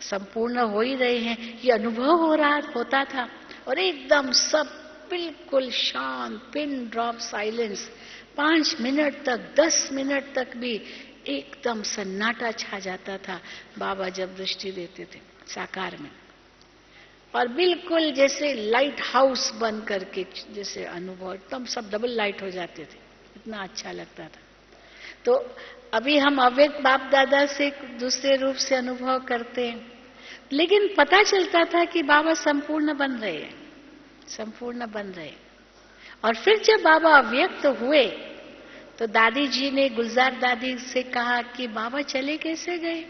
संपूर्ण हो ही रहे हैं, ये अनुभव होता था। और एकदम सब बिल्कुल शांत, पिन ड्रॉप साइलेंस, 5 मिनट तक, 10 मिनट तक भी एकदम सन्नाटा छा जाता था बाबा जब दृष्टि देते थे साकार में। और बिल्कुल जैसे लाइट हाउस बन करके जैसे अनुभव, एकदम सब डबल लाइट हो जाते थे, इतना अच्छा लगता था। तो अभी हम अव्यक्त बाप दादा से दूसरे रूप से अनुभव करते हैं, लेकिन पता चलता था कि बाबा संपूर्ण बन रहे हैं, संपूर्ण बन रहे। और फिर जब बाबा अव्यक्त हुए तो दादी जी ने गुलजार दादी से कहा कि बाबा चले कैसे गए,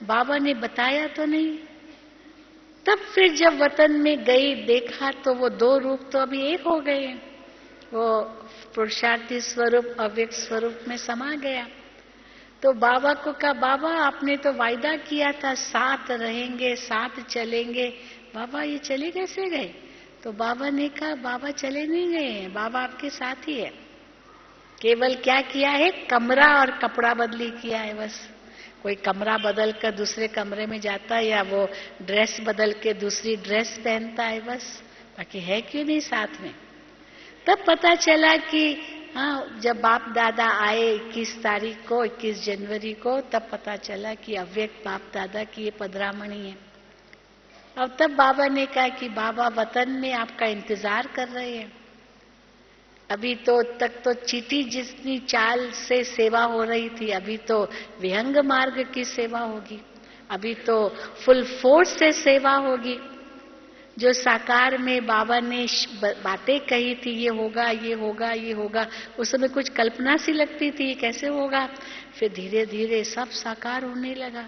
बाबा ने बताया तो नहीं। तब फिर जब वतन में गई देखा तो वो दो रूप तो अभी एक हो गए, वो पुरुषार्थी स्वरूप अव्यक्त स्वरूप में समा गया। तो बाबा को कहा, बाबा आपने तो वायदा किया था साथ रहेंगे साथ चलेंगे, बाबा ये चले कैसे गए? तो बाबा ने कहा, बाबा चले नहीं गए हैं, बाबा आपके साथ ही है। केवल क्या किया है, कमरा और कपड़ा बदली किया है बस। कोई कमरा बदल कर दूसरे कमरे में जाता है या वो ड्रेस बदल के दूसरी ड्रेस पहनता है बस, बाकी है क्यों नहीं साथ में। तब पता चला कि हाँ, जब बाप दादा आए 21 तारीख को, 21 जनवरी को, तब पता चला कि अव्यक्त बाप दादा की ये पधरामणी है। और तब बाबा ने कहा कि बाबा वतन में आपका इंतजार कर रहे हैं। अभी तो तक तो चीटी जितनी चाल से सेवा हो रही थी, अभी तो विहंग मार्ग की सेवा होगी, अभी तो फुल फोर्स से सेवा होगी। जो साकार में बाबा ने बातें कही थी, ये होगा ये होगा ये होगा, उस समय कुछ कल्पना सी लगती थी कैसे होगा, फिर धीरे धीरे सब साकार होने लगा।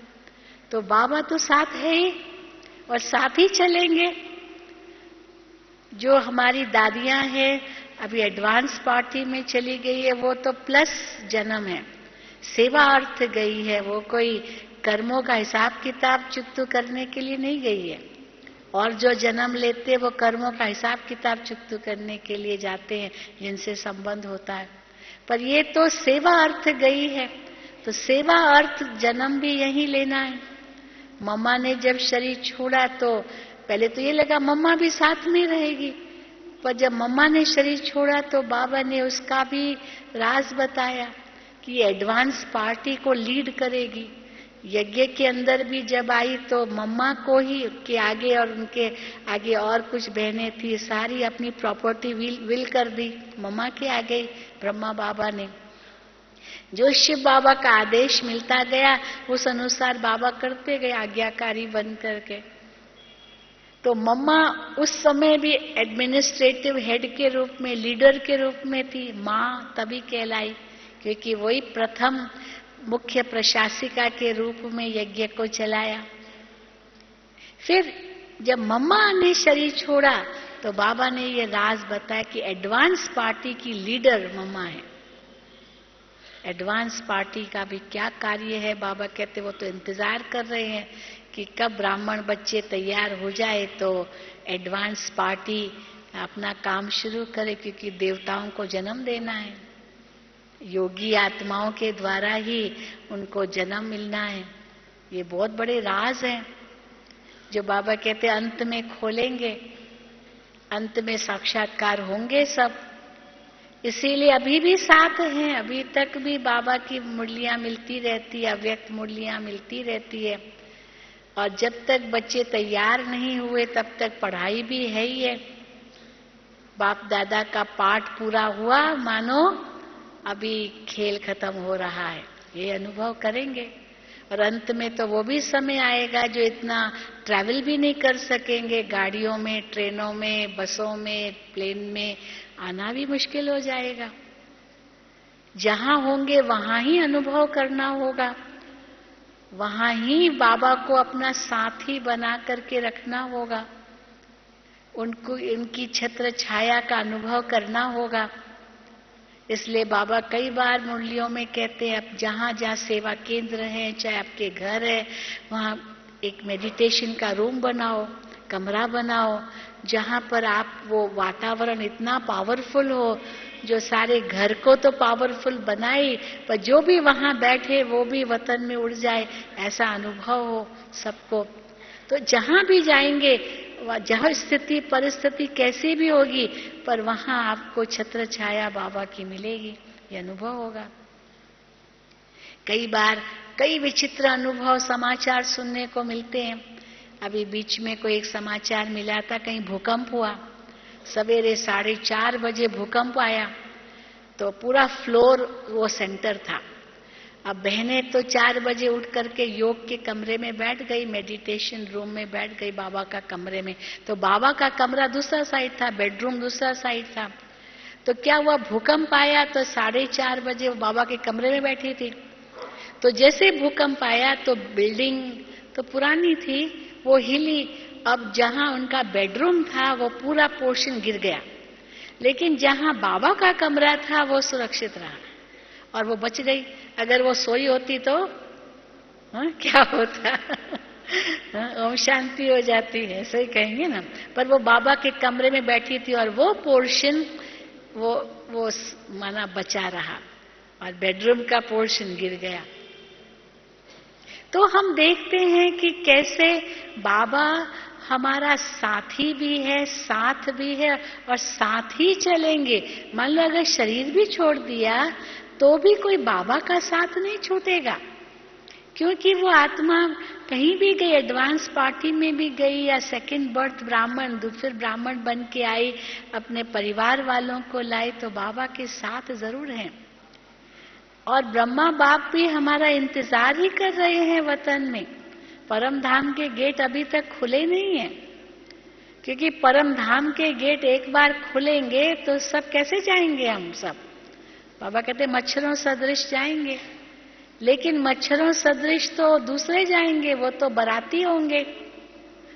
तो बाबा तो साथ है ही और साथ ही चलेंगे। जो हमारी दादियां हैं अभी एडवांस पार्टी में चली गई है, वो तो प्लस जन्म है, सेवा अर्थ गई है, वो कोई कर्मों का हिसाब किताब चुकतू करने के लिए नहीं गई है। और जो जन्म लेते वो कर्मों का हिसाब किताब चुकतू करने के लिए जाते हैं जिनसे संबंध होता है। पर ये तो सेवा अर्थ गई है, तो सेवा अर्थ जन्म भी यही लेना है। मम्मा ने जब शरीर छोड़ा तो पहले तो ये लगा मम्मा भी साथ में रहेगी, पर जब मम्मा ने शरीर छोड़ा तो बाबा ने उसका भी राज बताया कि एडवांस पार्टी को लीड करेगी। यज्ञ के अंदर भी जब आई तो मम्मा को ही के आगे और उनके आगे और कुछ बहनें थी, सारी अपनी प्रॉपर्टी विल कर दी मम्मा के आगे ब्रह्मा बाबा ने। जो शिव बाबा का आदेश मिलता गया उस अनुसार बाबा करते गए आज्ञाकारी बन करके। तो मम्मा उस समय भी एडमिनिस्ट्रेटिव हेड के रूप में, लीडर के रूप में थी, माँ तभी कहलाई क्योंकि वही प्रथम मुख्य प्रशासिका के रूप में यज्ञ को चलाया। फिर जब मम्मा ने शरीर छोड़ा तो बाबा ने ये राज बताया कि एडवांस पार्टी की लीडर मम्मा है। एडवांस पार्टी का भी क्या कार्य है, बाबा कहते वो तो इंतजार कर रहे हैं कि कब ब्राह्मण बच्चे तैयार हो जाए तो एडवांस पार्टी अपना काम शुरू करे, क्योंकि देवताओं को जन्म देना है, योगी आत्माओं के द्वारा ही उनको जन्म मिलना है। ये बहुत बड़े राज हैं जो बाबा कहते अंत में खोलेंगे, अंत में साक्षात्कार होंगे सब। इसीलिए अभी भी साथ हैं, अभी तक भी बाबा की मुरलियां मिलती रहती है, अव्यक्त मुरलियां मिलती रहती है। और जब तक बच्चे तैयार नहीं हुए तब तक पढ़ाई भी है ही है। बाप दादा का पाठ पूरा हुआ मानो अभी खेल खत्म हो रहा है, ये अनुभव करेंगे। और अंत में तो वो भी समय आएगा जो इतना ट्रैवल भी नहीं कर सकेंगे, गाड़ियों में, ट्रेनों में, बसों में, प्लेन में आना भी मुश्किल हो जाएगा। जहां होंगे वहां ही अनुभव करना होगा, वहां ही बाबा को अपना साथी बना करके रखना होगा, उनको उनकी छत्र छाया का अनुभव करना होगा। इसलिए बाबा कई बार मुरलियों में कहते हैं अब जहां जहां सेवा केंद्र है, चाहे आपके घर है, वहां एक मेडिटेशन का रूम बनाओ, कमरा बनाओ, जहां पर आप वो वातावरण इतना पावरफुल हो जो सारे घर को तो पावरफुल बनाए, पर जो भी वहां बैठे वो भी वतन में उड़ जाए, ऐसा अनुभव हो सबको। तो जहां भी जाएंगे, जहां स्थिति परिस्थिति कैसी भी होगी, पर वहां आपको छत्र छाया बाबा की मिलेगी, ये अनुभव होगा। कई बार कई विचित्र अनुभव समाचार सुनने को मिलते हैं। अभी बीच में कोई एक समाचार मिला था, कहीं भूकंप हुआ, सवेरे 4:30 बजे भूकंप आया, तो पूरा फ्लोर वो सेंटर था। अब बहनें तो 4 बजे उठ करके योग के कमरे में बैठ गई, मेडिटेशन रूम में बैठ गई बाबा का कमरे में। तो बाबा का कमरा दूसरा साइड था, बेडरूम दूसरा साइड था। तो क्या हुआ, भूकंप आया तो 4:30 बजे वो बाबा के कमरे में बैठी थी। तो जैसे भूकंप आया तो बिल्डिंग तो पुरानी थी, वो हिली। अब जहां उनका बेडरूम था वो पूरा पोर्शन गिर गया, लेकिन जहां बाबा का कमरा था वो सुरक्षित रहा और वो बच गई। अगर वो सोई होती तो क्या होता? ओम शांति हो जाती है, सही कहेंगे ना। पर वो बाबा के कमरे में बैठी थी और वो पोर्शन वो माना बचा रहा और बेडरूम का पोर्शन गिर गया। तो हम देखते हैं कि कैसे बाबा हमारा साथी भी है, साथ भी है और साथ ही चलेंगे। मान लो अगर शरीर भी छोड़ दिया तो भी कोई बाबा का साथ नहीं छूटेगा, क्योंकि वो आत्मा कहीं भी गई, एडवांस पार्टी में भी गई या सेकंड बर्थ ब्राह्मण, दूसरे ब्राह्मण बन के आई, अपने परिवार वालों को लाई, तो बाबा के साथ जरूर हैं। और ब्रह्मा बाप भी हमारा इंतजार ही कर रहे हैं वतन में। परम धाम के गेट अभी तक खुले नहीं हैं, क्योंकि परम धाम के गेट एक बार खुलेंगे तो सब कैसे जाएंगे? हम सब, बाबा कहते मच्छरों सदृश जाएंगे, लेकिन मच्छरों सदृश तो दूसरे जाएंगे, वो तो बराती होंगे,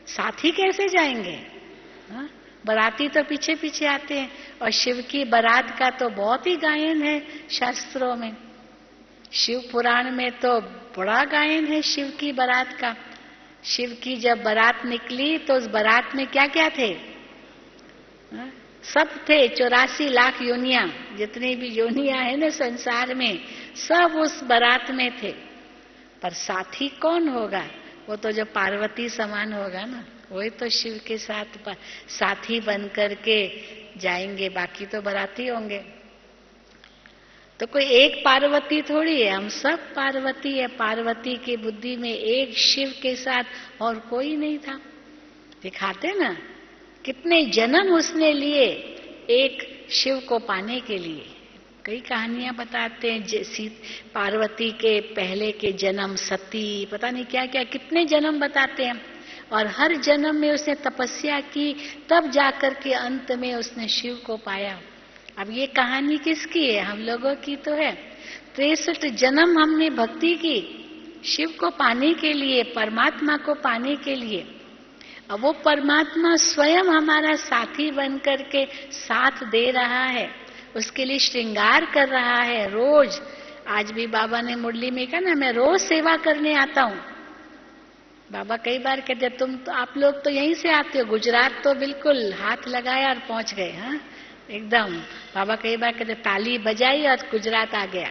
साथी कैसे जाएंगे? हा? बराती तो पीछे पीछे आते हैं। और शिव की बारात का तो बहुत ही गायन है शास्त्रों में, शिव पुराण में तो बड़ा गायन है शिव की बारात का। शिव की जब बारात निकली तो उस बारात में क्या क्या थे? सब थे, 84 लाख योनियां, जितनी भी योनियां है ना संसार में, सब उस बारात में थे। पर साथी कौन होगा? वो तो जो पार्वती समान होगा ना, वही तो शिव के साथ साथी बन करके जाएंगे, बाकी तो बाराती होंगे। तो कोई एक पार्वती थोड़ी है, हम सब पार्वती है। पार्वती की बुद्धि में एक शिव के साथ और कोई नहीं था। दिखाते ना कितने जन्म उसने लिए एक शिव को पाने के लिए। कई कहानियां बताते हैं, जैसी पार्वती के पहले के जन्म, सती, पता नहीं क्या क्या कितने जन्म बताते हैं। और हर जन्म में उसने तपस्या की, तब जाकर के अंत में उसने शिव को पाया। अब ये कहानी किसकी है? हम लोगों की तो है। 63 जन्म हमने भक्ति की शिव को पाने के लिए, परमात्मा को पाने के लिए। अब वो परमात्मा स्वयं हमारा साथी बन करके साथ दे रहा है, उसके लिए श्रृंगार कर रहा है रोज। आज भी बाबा ने मुरली में कहा ना, मैं रोज सेवा करने आता हूँ। बाबा कई बार कहते तुम तो, आप लोग तो यहीं से आते हो, गुजरात तो बिल्कुल हाथ लगाया और पहुंच गए। हाँ एकदम। बाबा कई बार कहते ताली बजाई और गुजरात आ गया।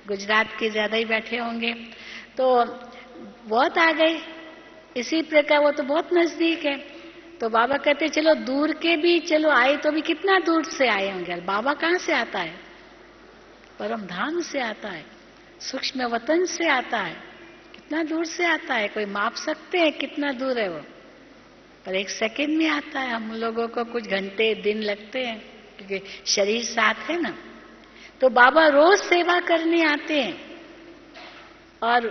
गुजरात के ज्यादा ही बैठे होंगे, तो बहुत आ गए। इसी प्रकार वो तो बहुत नजदीक है। तो बाबा कहते चलो दूर के भी चलो आए, तो भी कितना दूर से आए होंगे। बाबा कहाँ से आता है? परम धाम से आता है, सूक्ष्म वतन से आता है। कितना दूर से आता है, कोई माप सकते हैं कितना दूर है वो? पर एक सेकंड में आता है। हम लोगों को कुछ घंटे दिन लगते हैं, क्योंकि शरीर साथ है ना। तो बाबा रोज सेवा करने आते हैं। और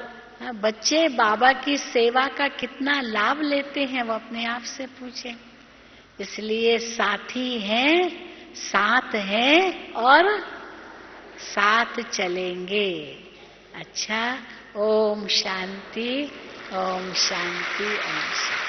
बच्चे बाबा की सेवा का कितना लाभ लेते हैं, वो अपने आप से पूछें। इसलिए साथी हैं, साथ हैं और साथ चलेंगे। अच्छा, ओम शांति, ओम शांति, ओम शांति।